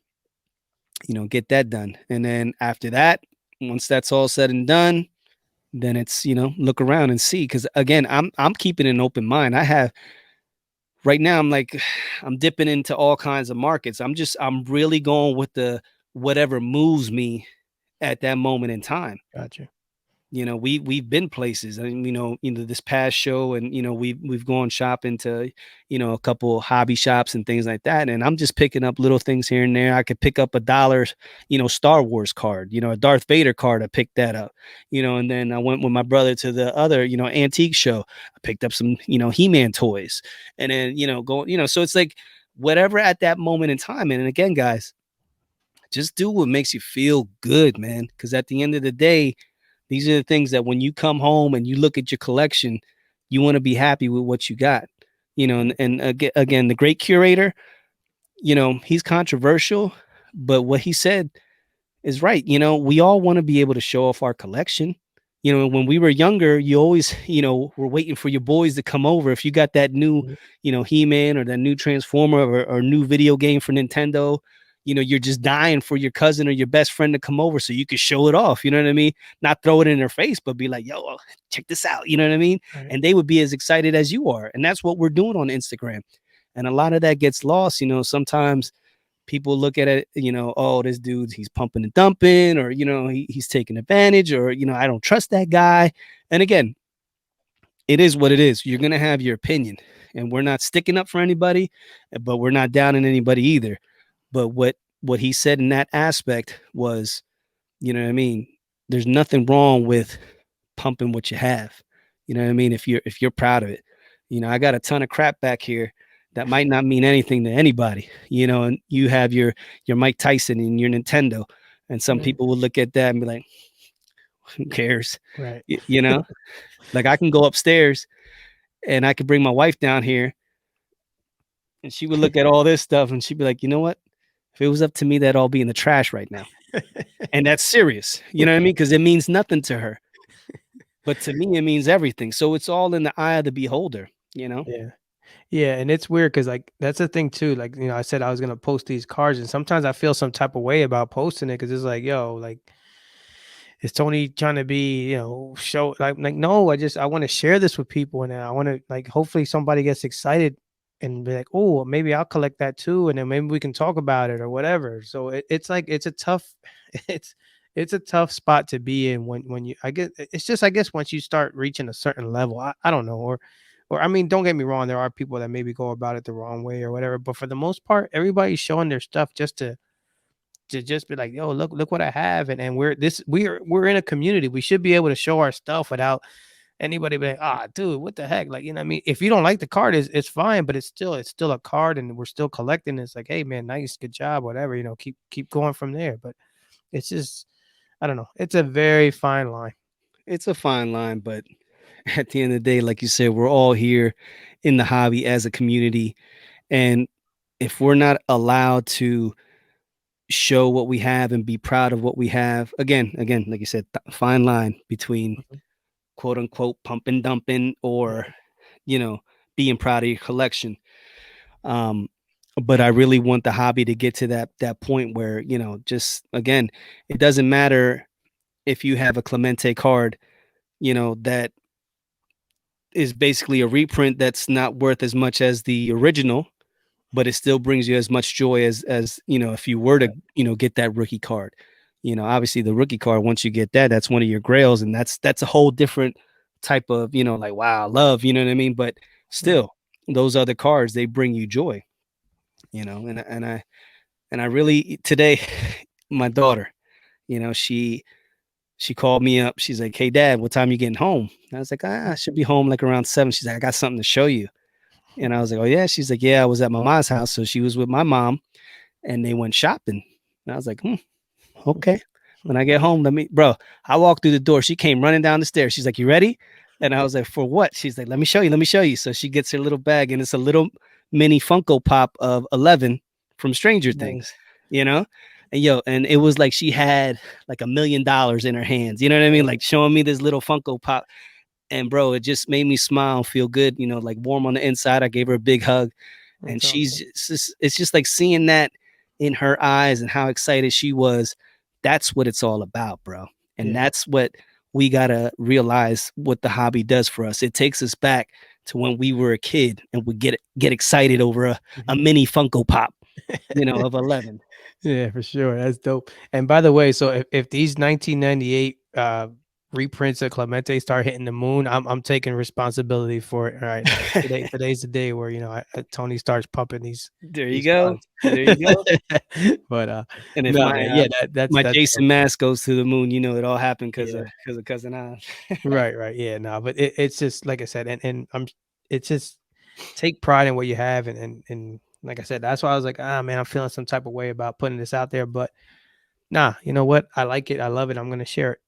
S1: and get that done. And then after that, once that's all said and done, then it's, look around and see. Cause again, I'm keeping an open mind. I have right now, I'm like, I'm dipping into all kinds of markets. I'm really going with the whatever moves me at that moment in time.
S2: Gotcha.
S1: We've been places, and this past show, and we've gone shopping to a couple hobby shops and things like that, and I'm just picking up little things here and there. I could pick up $1 Star Wars card, a Darth Vader card. I picked that up, and then I went with my brother to the other antique show. I picked up some He-Man toys, and then go, so it's like whatever at that moment in time. And again, guys, just do what makes you feel good, man, because at the end of the day, these are the things that when you come home and you look at your collection, you want to be happy with what you got. And,
S2: Right.
S1: again, the great curator, he's controversial, but what he said is right. We all want to be able to show off our collection. When we were younger, you always, were waiting for your boys to come over. If you got that new,
S2: Mhm.
S1: He-Man or that new Transformer or new video game for Nintendo, you're just dying for your cousin or your best friend to come over so you could show it off. You know what I mean? Not throw it in their face, but be like, yo, check this out. You know what I mean?
S2: Right.
S1: And they would be as excited as you are. And that's what we're doing on Instagram. And a lot of that gets lost. Sometimes people look at it, oh, this dude, he's pumping and dumping, or, he's taking advantage, or, I don't trust that guy. And again, it is what it is. You're going to have your opinion, and we're not sticking up for anybody, but we're not downing anybody either. But what he said in that aspect was, what I mean? There's nothing wrong with pumping what you have. You know what I mean? If you're proud of it. I got a ton of crap back here that might not mean anything to anybody. And you have your Mike Tyson and your Nintendo. And some
S2: Right.
S1: people would look at that and be like, who cares?
S2: Right.
S1: Y- you know? Like I can go upstairs and I could bring my wife down here and she would look at all this stuff and she'd be like, you know what? If it was up to me, that'd all be in the trash right now. And that's serious. You know what I mean? Because it means nothing to her. But to me, it means everything. So it's all in the eye of the beholder.
S2: Yeah. Yeah, and it's weird because like, that's the thing too, like, I said I was gonna post these cards, and sometimes I feel some type of way about posting it because it's like, yo, like, is Tony trying to be, show like no, I want to share this with people, and I want to like hopefully somebody gets excited and be like, oh, maybe I'll collect that too, and then maybe we can talk about it or whatever. So it's like it's a tough, it's it's a tough spot to be in when you I guess it's just I guess once you start reaching a certain level, I don't know, or I mean, don't get me wrong, there are people that maybe go about it the wrong way or whatever, but for the most part, everybody's showing their stuff just to just be like, "Yo, look what I have," and we're in a community. We should be able to show our stuff without anybody being like, "Ah, dude, what the heck?" Like, you know what I mean? If you don't like the card, it's fine, but it's still a card, and we're still collecting. It's like, "Hey, man, nice, good job, whatever." Keep going from there. But it's just, I don't know. It's a very fine line.
S1: It's a fine line, but at the end of the day, like you said, we're all here in the hobby as a community, and if we're not allowed to show what we have and be proud of what we have, again, like you said, fine line between
S2: Mhm,
S1: quote unquote pump and dumping or
S2: mhm,
S1: you know being proud of your collection. Um, but I really want the hobby to get to that point where just again, it doesn't matter if you have a Clemente card, that is basically a reprint that's not worth as much as the original, but it still brings you as much joy as if you were to
S2: right,
S1: get that rookie card. Obviously the rookie card, once you get that, that's one of your grails, and that's a whole different type of like wow love. You know what I mean? But
S2: right.
S1: still, those other cards, they bring you joy. And I really today, my daughter, she called me up. She's like, "Hey, Dad, what time you getting home?" And I was like, "I should be home like around 7." She's like, "I got something to show you." And I was like, "Oh yeah." She's like, "Yeah, I was at my mom's house." So she was with my mom, and they went shopping. And I was like, okay. When I get home, bro. I walked through the door. She came running down the stairs. She's like, "You ready?" And I was like, "For what?" She's like, "Let me show you. Let me show you." So she gets her little bag, and it's a little mini Funko Pop of 11 from Stranger Things,
S2: Nice.
S1: you know? And it was like she had like $1 million in her hands. You know what I mean?
S2: Yeah,
S1: Like showing me this little Funko Pop. And bro, it just made me smile, feel good, like warm on the inside. I gave her a big hug, and
S2: that's
S1: she's
S2: awesome.
S1: it's just like seeing that in her eyes and how excited she was. That's what it's all about, bro. And
S2: Yeah.
S1: that's what we gotta realize what the hobby does for us. It takes us back to when we were a kid and we get excited over a
S2: Mhm.
S1: mini Funko Pop, of 11.
S2: Yeah, for sure. That's dope. And by the way, so if these 1998 reprints of Clemente start hitting the moon, I'm taking responsibility for it. All right, today's the day where Tony starts pumping
S1: There you
S2: these
S1: go.
S2: cards.
S1: There you go.
S2: But
S1: And if
S2: no, man, yeah,
S1: my
S2: that's
S1: Jason
S2: dope.
S1: mask goes to the moon, it all happened
S2: Yeah,
S1: because of cousin Oz.
S2: right, right. Yeah, no, but it's just like I said, and it's just take pride in what you have, and like I said, that's why I was like, ah, man, I'm feeling some type of way about putting this out there, but nah, you know what? I like it. I love it. I'm gonna share it.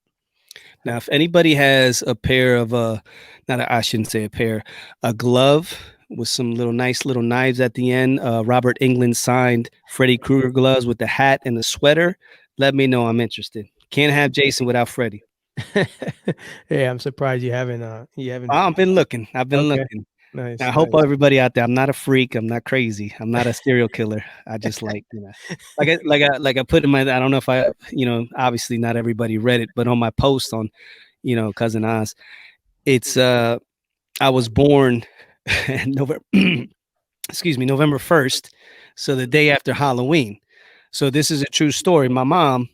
S1: Now, if anybody has a pair of not I shouldn't say a pair, a glove with some little nice little knives at the end, Robert England signed Freddy Krueger gloves with the hat and the sweater, let me know. I'm interested. Can't have Jason without Freddy.
S2: Yeah, I'm surprised you haven't
S1: I've been looking. I've been
S2: okay.
S1: looking. Now,
S2: Nice,
S1: I hope
S2: nice.
S1: everybody out there. I'm not a freak. I'm not crazy. I'm not a serial killer. I just like like I put in my. I don't know if obviously not everybody read it, but on my post on cousin Oz, it's I was born November excuse me, November 1st, so the day after Halloween. So this is a true story. My mom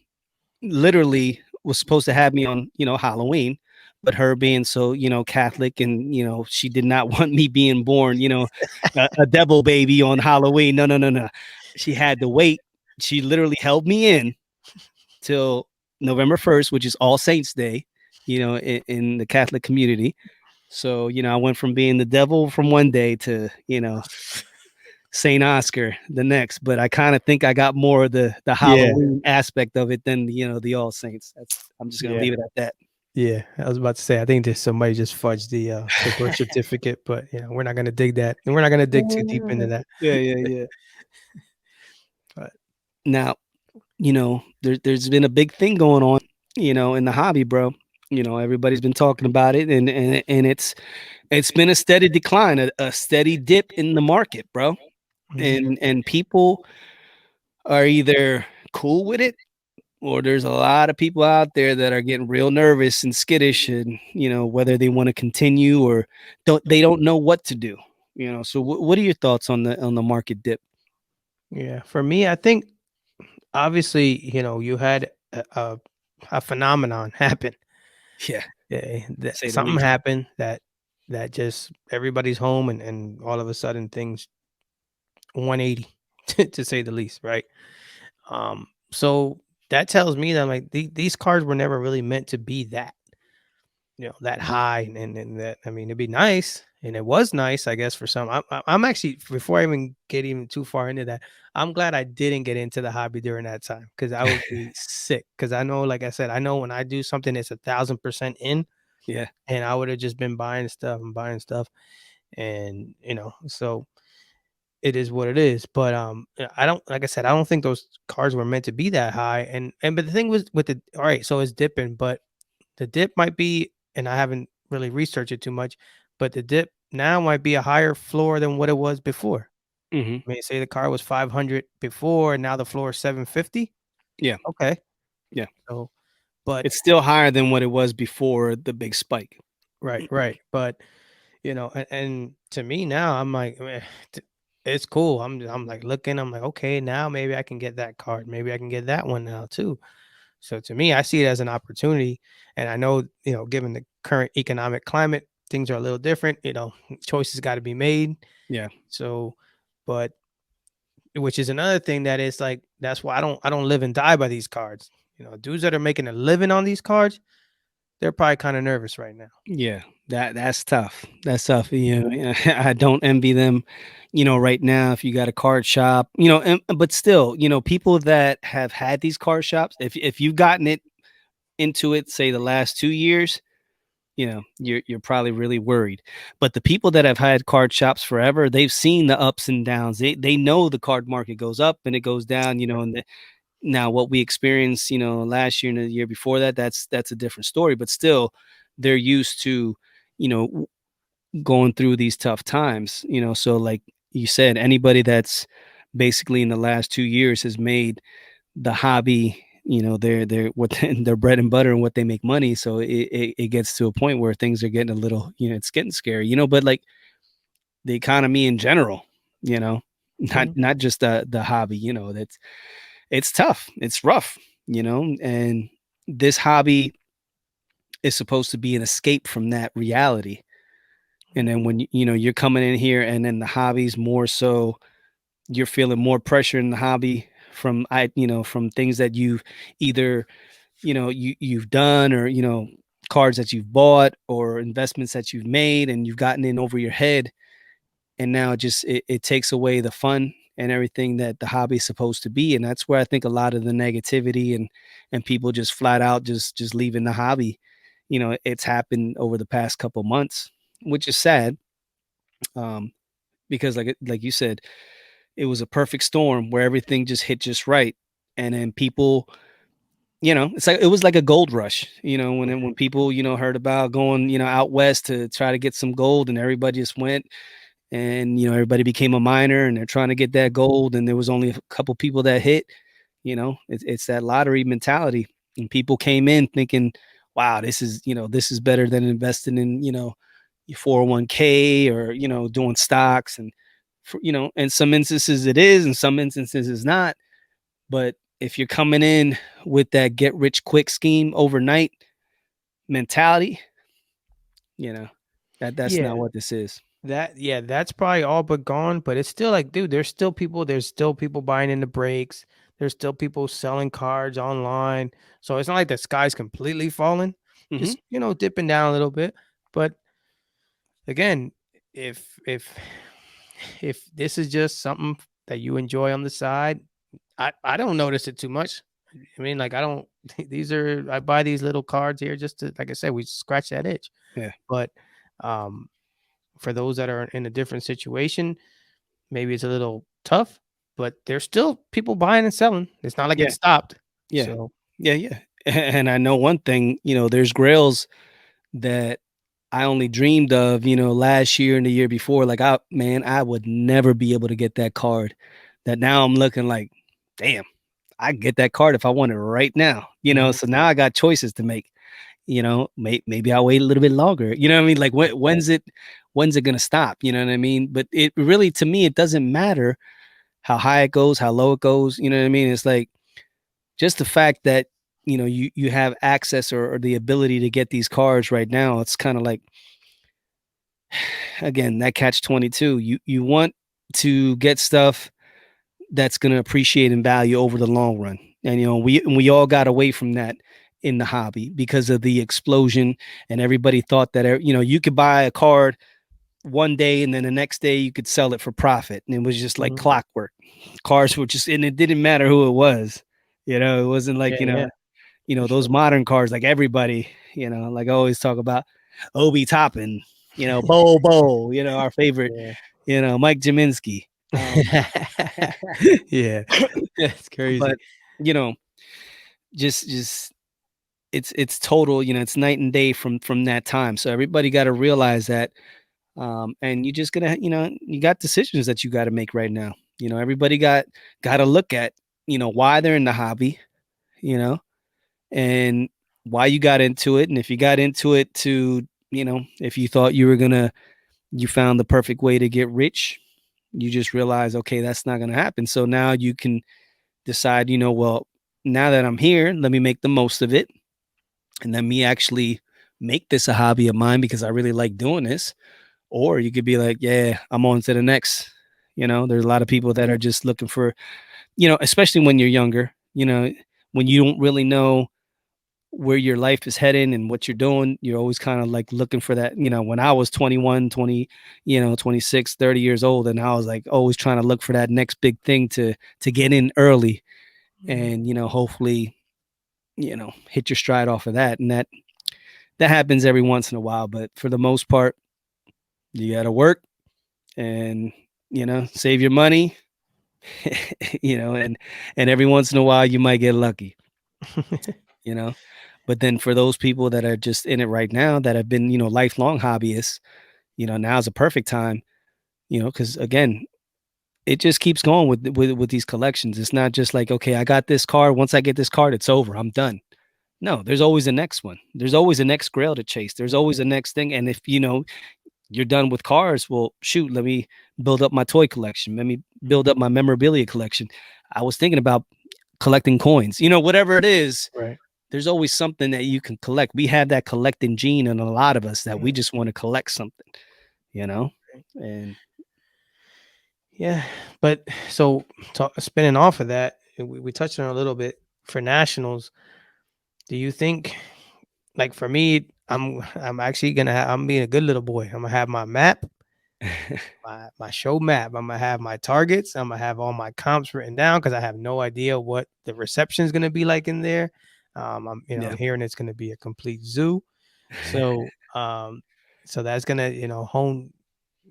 S1: literally was supposed to have me on, Halloween, but her being so, Catholic and, she did not want me being born, a devil baby on Halloween. No, no, no, no. She had to wait. She literally held me in till November 1st, which is All Saints Day, in the Catholic community. So, I went from being the devil from one day to, Saint Oscar the next, but I kind of think I got more of the
S2: Yeah,
S1: Halloween aspect of it than the All Saints. I'm just gonna
S2: yeah,
S1: leave it at that.
S2: yeah. I was about to say, I think that somebody just fudged the birth certificate, but we're not gonna dig that, and we're not gonna dig too deep into that.
S1: Yeah, yeah, yeah.
S2: But
S1: Now, there's been a big thing going on, in the hobby, bro. Everybody's been talking about it, and it's been a steady decline, a steady dip in the market, bro.
S2: mhm,
S1: And people are either cool with it or there's a lot of people out there that are getting real nervous and skittish and, whether they wanna continue or don't know what to do, So what are your thoughts on the market dip?
S2: Yeah, for me, I think obviously, you had a phenomenon happen.
S1: Yeah,
S2: That
S1: say the
S2: something
S1: least.
S2: happened that just everybody's home and all of a sudden things 180 to say the least, right? So that tells me that like these cars were never really meant to be that, that high and that I mean it'd be nice and it was nice I guess for some. I'm actually before I even get even too far into that, I'm glad I didn't get into the hobby during that time because I would be sick. Because I know, like I said, I know when I do something, it's 1,000% in,
S1: Yeah.
S2: and I would have just been buying stuff and buying stuff, and so it is what it is. But I don't like I said, I don't think those cars were meant to be that high. And but the thing was with the all right, so it's dipping, but the dip might be, and I haven't really researched it too much, but the dip now might be a higher floor than what it was before.
S1: Mhm.
S2: I mean, say the car was 500 before, and now the floor is 750.
S1: Yeah,
S2: Okay,
S1: yeah.
S2: so but
S1: It's still higher than what it was before the big spike.
S2: right, right, but and to me now, I'm like, it's cool. I'm like looking, I'm like, okay, now maybe I can get that card, maybe I can get that one now too. So to me, I see it as an opportunity, and I know, given the current economic climate, things are a little different. Choices got to be made.
S1: Yeah,
S2: So, but which is another thing that is like that's why I don't live and die by these cards. Dudes that are making a living on these cards, they're probably kind of nervous right now.
S1: yeah. That's tough. That's tough. I don't envy them, right now if you got a card shop, but still, people that have had these card shops, if you've gotten it into it, say the last 2 years, you're probably really worried. But the people that have had card shops forever, they've seen the ups and downs. They know the card market goes up and it goes down, and now what we experienced, last year and the year before that, that's a different story, but still they're used to, going through these tough times, so like you said, anybody that's basically in the last 2 years has made the hobby, their what their bread and butter and what they make money. So it gets to a point where things are getting a little, it's getting scary, but like the economy in general, you know,
S2: Mhm.
S1: not just the hobby, that's it's tough. It's rough, and this hobby is supposed to be an escape from that reality. And then when you're coming in here and then the hobby's more so you're feeling more pressure in the hobby from from things that you've either you've done or cards that you've bought or investments that you've made and you've gotten in over your head, and now it takes away the fun and everything that the hobby is supposed to be. And that's where I think a lot of the negativity and people just flat out just leaving the hobby, it's happened over the past couple months, which is sad. um because like you said, it was a perfect storm where everything just hit just right. And then people, it's like it was like a gold rush, when people, heard about going, out west to try to get some gold, and everybody just went, and everybody became a miner and they're trying to get that gold, and there was only a couple people that hit. It's that lottery mentality, and people came in thinking, wow, this is better than investing in your 401k or doing stocks. And in some instances it is, in some instances it's not. But if you're coming in with that get rich quick scheme overnight mentality, you know, that's
S2: Yeah,
S1: not what this is.
S2: that's probably all but gone, but it's still like, dude, there's still people buying into breaks. There's still people selling cards online. So it's not like the sky's completely falling,
S1: Mhm.
S2: just, dipping down a little bit. But again, if if this is just something that you enjoy on the side, I don't notice it too much. I mean, like I don't I buy these little cards here just to, like I said, we scratch that itch.
S1: Yeah.
S2: But um for those that are in a different situation, maybe it's a little tough, but there's still people buying and selling. It's not like it
S1: Yeah.
S2: stopped.
S1: Yeah.
S2: So,
S1: Yeah, yeah. And I know one thing, there's grails that I only dreamed of, last year and the year before. Like I would never be able to get that card. That now I'm looking like, damn, I can get that card if I want it right now,
S2: Mhm.
S1: so now I got choices to make, maybe I'll wait a little bit longer. You know what I mean? Like when's it gonna stop? You know what I mean? But it really, to me, it doesn't matter how high it goes, how low it goes. You know what I mean? It's like just the fact that you have access or the ability to get these cards right now. It's kind of like, again, that catch 22. You want to get stuff that's going to appreciate in value over the long run. And we all got away from that in the hobby because of the explosion, and everybody thought that you could buy a card one day and then the next day you could sell it for profit, and it was just like
S2: Mhm.
S1: clockwork. Cars were just, and it didn't matter who it was. It wasn't like,
S2: Yeah, yeah, for
S1: those
S2: sure.
S1: modern cars, like everybody, like I always talk about Obi Toppin, Bo, our favorite,
S2: Yeah.
S1: Mike Jaminski.
S2: Yeah, that's crazy.
S1: But you know, just it's total, it's night and day from that time. So everybody got to realize that, and you just gonna, you got decisions that you got to make right now. Everybody got to look at, why they're in the hobby, you know, and why you got into it, and if you got into it to, if you thought you found the perfect way to get rich, you just realize, okay, that's not gonna happen. So now you can decide, well, now that I'm here, let me make the most of it, and let me actually make this a hobby of mine because I really like doing this. Or you could be like, yeah, I'm on to the next. There's a lot of people that are just looking for, especially when you're younger, when you don't really know where your life is heading and what you're doing, you're always kind of like looking for that. When I was 21, 20, 26, 30 years old, and I was like always trying to look for that next big thing to get in early,
S2: Mhm.
S1: and hopefully, hit your stride off of that. And that happens every once in a while, but for the most part, you got to work and, save your money, and every once in a while you might get lucky, you know. But then for those people that are just in it right now, that have been, lifelong hobbyists, now's a perfect time, because again, it just keeps going with these collections. It's not just like, okay, I got this card. Once I get this card, it's over. I'm done. No, there's always a next one. There's always a next grail to chase. There's always a next thing. And if you're done with cars, well, shoot, let me build up my toy collection. Let me build up my memorabilia collection. I was thinking about collecting coins. Whatever it is,
S2: Right.
S1: there's always something that you can collect. We have that collecting gene in a lot of us, that we
S2: Mhm.
S1: just want to collect something, you know? And
S2: Yeah, but so spinning off of that, we touched on it a little bit for nationals. Do you think, like for me, I'm actually I'm being a good little boy. I'm gonna have my map, my show map. I'm gonna have my targets. I'm gonna have all my comps written down because I have no idea what the reception is gonna be like in there. I'm
S1: yeah.
S2: I'm hearing it's gonna be a complete zoo. So so that's gonna hone.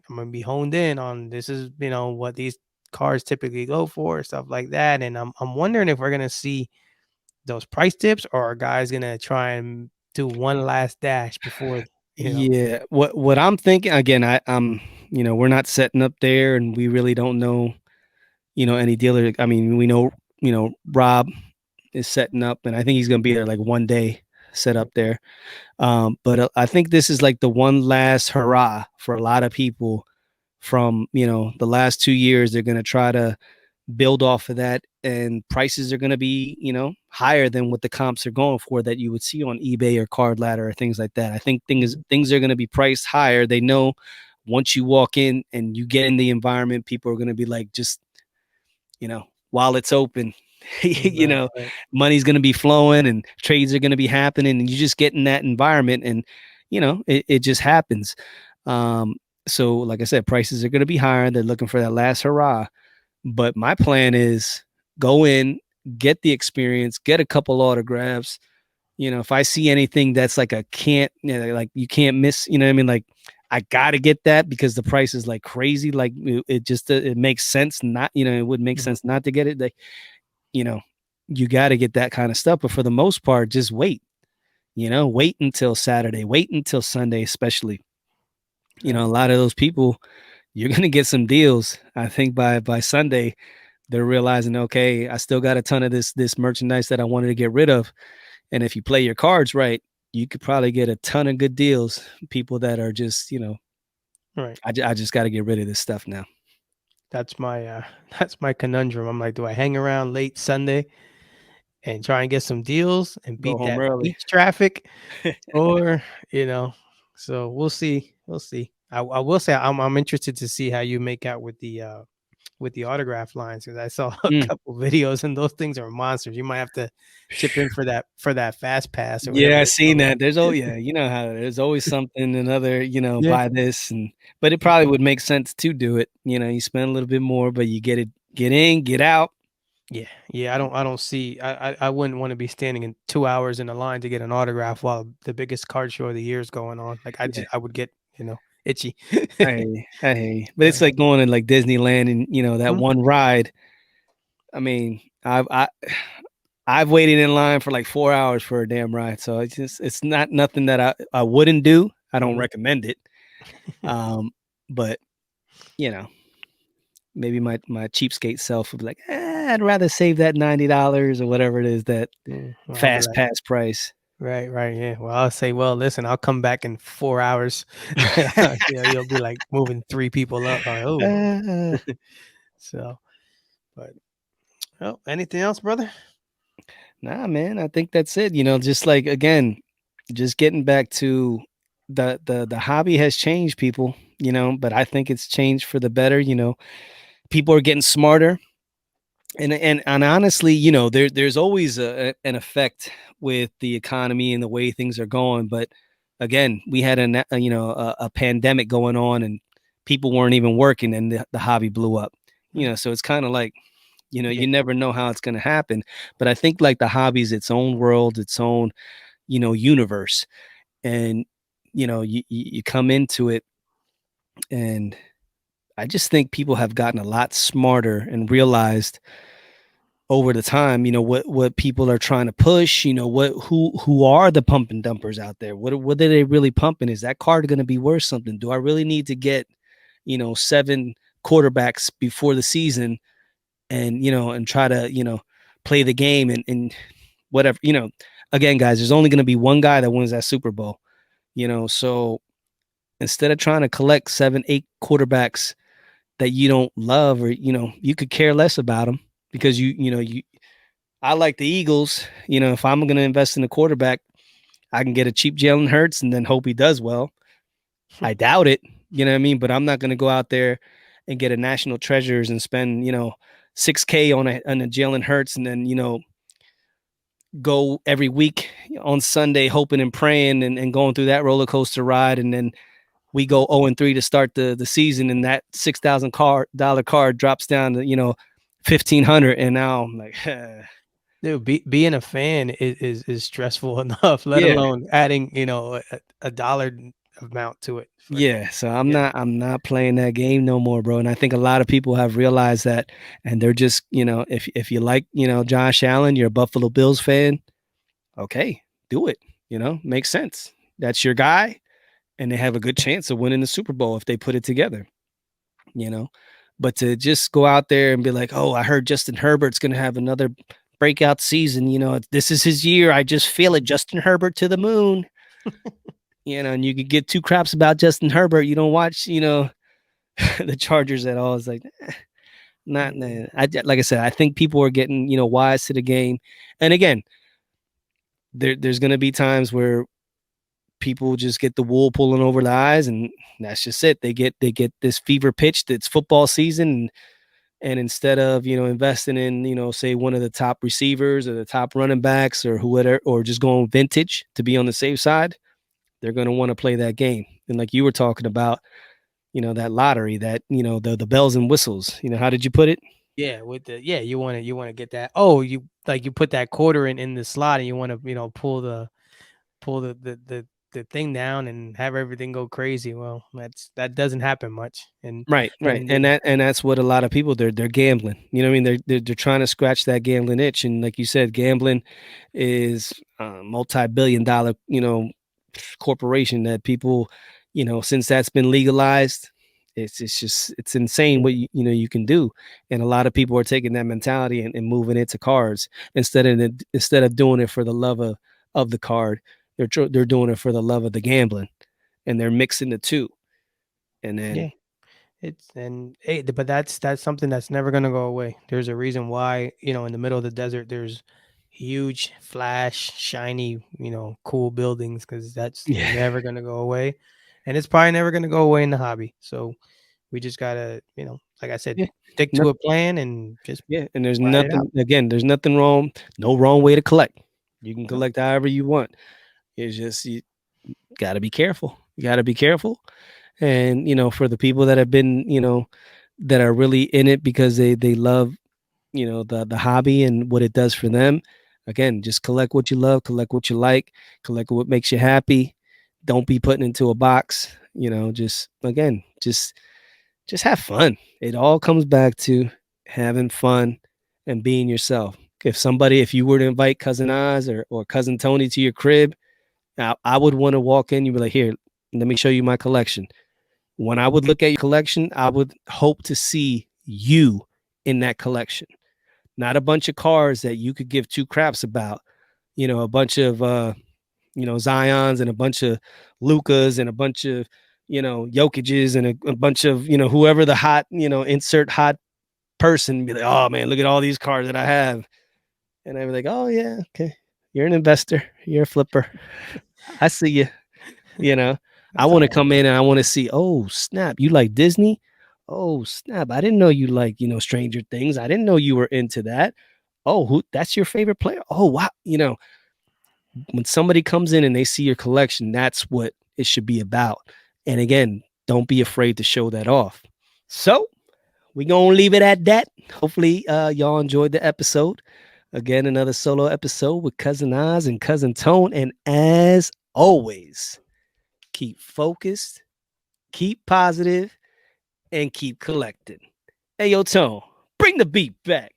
S2: I'm gonna be honed in on this is what these cars typically go for, stuff like that. And I'm wondering if we're gonna see those price tips, or are guys gonna try and do one last dash before you know.
S1: Yeah. What I'm thinking, again, we're not setting up there, and we really don't know, any dealer. I mean, we know, Rob is setting up, and I think he's gonna be there like one day, set up there. But I think this is like the one last hurrah for a lot of people from, the last 2 years. They're going to try to build off of that, and prices are going to be, higher than what the comps are going for that you would see on eBay or Card Ladder or things like that. I think
S2: Mhm.
S1: things are going to be priced higher. They know once you walk in and you get in the environment, people are going to be like, just, while it's open, you
S2: Right,
S1: know,
S2: right.
S1: money's going to be flowing and trades are going to be happening, and you just get in that environment, and, it just happens. Um, so like I said, prices are going to be higher. They're looking for that last hurrah. But my plan is go in, get the experience, get a couple autographs. If I see anything that's like a can't, like you can't miss, you know what I mean? Like I gotta get that because the price is like crazy. Like it just it makes sense not, it would make
S2: Mhm.
S1: sense not to get it. Like, you know, you gotta get that kind of stuff. But for the most part, just wait. Wait until Saturday, wait until Sunday, especially. A
S2: Right.
S1: lot of those people, you're gonna get some deals. I think by Sunday, they're realizing, okay, I still got a ton of this merchandise that I wanted to get rid of. And if you play your cards right, you could probably get a ton of good deals. People that are just,
S2: Right.
S1: I just got to get rid of this stuff now.
S2: That's my that's my conundrum. I'm like, do I hang around late Sunday and try and get some deals and
S1: Go
S2: beat
S1: home
S2: that
S1: early.
S2: beach traffic, or you know, so we'll see. We'll see. I will say I'm interested to see how you make out with the autograph lines, because I saw a
S1: Mm.
S2: couple videos and those things are monsters. You might have to chip in for that fast pass or whatever
S1: Yeah, I
S2: they
S1: seen
S2: call it.
S1: that. Yeah, you know how there's always something another,
S2: Yeah.
S1: buy this but it probably would make sense to do it. You spend a little bit more, but you get in, get out.
S2: Yeah, yeah, I don't see I wouldn't wanna be standing in 2 hours in a line to get an autograph while the biggest card show of the year is going on. Like,
S1: Yeah,
S2: I would get, itchy.
S1: I hear you. But it's
S2: Right.
S1: like going to like Disneyland and that
S2: Mhm.
S1: one ride. I mean, I've waited in line for like 4 hours for a damn ride, so it's not nothing that I wouldn't do. I don't
S2: Mhm.
S1: recommend it. Um, but you know, maybe my cheapskate self would be like, I'd rather save that $90 or whatever it is, that
S2: Well, I'll be
S1: fast
S2: like,
S1: pass price.
S2: "Right, right, yeah." Well, I'll say, "Well, listen, I'll come back in 4 hours." You'll be, like, moving 3 people up, like, "Oh."
S1: Uh,
S2: So, but oh, anything else, brother?
S1: nah, man, I think that's it. Just like again, just getting back to the hobby has changed people, but I think it's changed for the better. People are getting smarter. And honestly, there's always an effect with the economy and the way things are going. But again, we had a pandemic going on, and people weren't even working, and the hobby blew up.
S2: Right.
S1: So it's kind of like,
S2: Yeah,
S1: you never know how it's going to happen. But I think like the hobby's its own world, its own universe, and you come into it, and I just think people have gotten a lot smarter and realized over the time, what people are trying to push, who are the pumping dumpers out there? What are they really pumping? Is that card going to be worth something? Do I really need to get, seven quarterbacks before the season and and try to, play the game and whatever, again, guys, there's only going to be one guy that wins that Super Bowl, so instead of trying to collect 7, 8 quarterbacks that you don't love, or you could care less about them, because I like the Eagles. If I'm going to invest in a quarterback, I can get a cheap Jalen Hurts and then hope he does well. I doubt it. You know what I mean? But I'm not going to go out there and get a national treasures and spend 6K on a Jalen Hurts, and then go every week on Sunday hoping and praying, and going through that roller coaster ride, and then we go 0-3 to start the season, and that $6,000 card drops down to 1,500, and now I'm like,
S2: dude, being a fan is stressful enough, let
S1: yeah.
S2: alone adding, a dollar amount to it for
S1: Yeah, so I'm
S2: yeah.
S1: not I'm not playing that game no more, bro. And I think a lot of people have realized that, and they're just, if you like, Josh Allen, you're a Buffalo Bills fan, okay, do it. Makes sense. That's your guy, and they have a good chance of winning the Super Bowl if they put it together, you know. But to just go out there and be like, "Oh, I heard Justin Herbert's going to have another breakout season, this is his year. I just feel it. Justin Herbert to the moon." And you could get two craps about Justin Herbert. You don't watch, the Chargers at all. It's like, not.
S2: Yeah.
S1: Nah. Like I said, I think people are getting wise to the game. And again, there's going to be times where people just get the wool pulling over the eyes, and that's just it. They get this fever pitch that's football season, and instead of investing in say one of the top receivers or the top running backs or whoever, or just going vintage to be on the safe side, they're going to want to play that game. And like you were talking about, that lottery, that the bells and whistles. How did you put it?
S2: Yeah, with the yeah, you wanna get that. Oh, you put that quarter in the slot and you wanna, pull the thing down and have everything go crazy. Well, that doesn't happen much.
S1: Right, right.
S2: And
S1: And
S2: the
S1: that's what a lot of people, they're gambling. You know what I mean? They're trying to scratch that gambling itch. And like you said, gambling is a multi-billion dollar, corporation that people, since that's been legalized, It's just it's insane what you can do, and a lot of people are taking that mentality and moving it to cards instead of doing it for the love of the card. They're doing it for the love of the gambling, and they're mixing the two. And
S2: Yeah.
S1: then
S2: It's and hey, but that's something that's never gonna go away. There's a reason why, in the middle of the desert, there's huge, flash, shiny, cool buildings because that's
S1: yeah,
S2: never gonna go away, and it's probably never gonna go away in the hobby. So we just gotta, like I said,
S1: yeah,
S2: stick
S1: no,
S2: to a plan and just
S1: yeah. And there's
S2: ride it out.
S1: nothing again. There's nothing wrong. No wrong way to collect. You can
S2: Nope.
S1: collect however you want. It's just you got to be careful. You got to be careful. And for the people that have been, that are really in it because they love the hobby and what it does for them. Again, just collect what you love, collect what you like, collect what makes you happy. Don't be putting into a box. Just again, just have fun. It all comes back to having fun and being yourself. If you were to invite cousin Oz or cousin Tony to your crib, I would want to walk in. You'd be like, here, let me show you my collection. When I would look at your collection, I would hope to see you in that collection, not a bunch of cars that you could give two craps about. A bunch of Zions and a bunch of Lucas and a bunch of Jokic's and a bunch of whoever the hot insert hot person. Be like, oh man, look at all these cars that I have, and I'd be like, oh yeah, okay, you're an investor, you're a flipper. I see you. You know, I
S2: That's
S1: want to
S2: all.
S1: come in and I want to see, oh snap, you like Disney? Oh snap, I didn't know you like Stranger Things. I didn't know you were into that. Oh, who that's your favorite player? Oh, wow. When somebody comes in and they see your collection, that's what it should be about. And again, don't be afraid to show that off. So we're gonna leave it at that. Hopefully, y'all enjoyed the episode. Again, another solo episode with Cousin Oz and Cousin Tone. And as always, keep focused, keep positive, and keep collecting. Hey, yo, Tone, bring the beat back.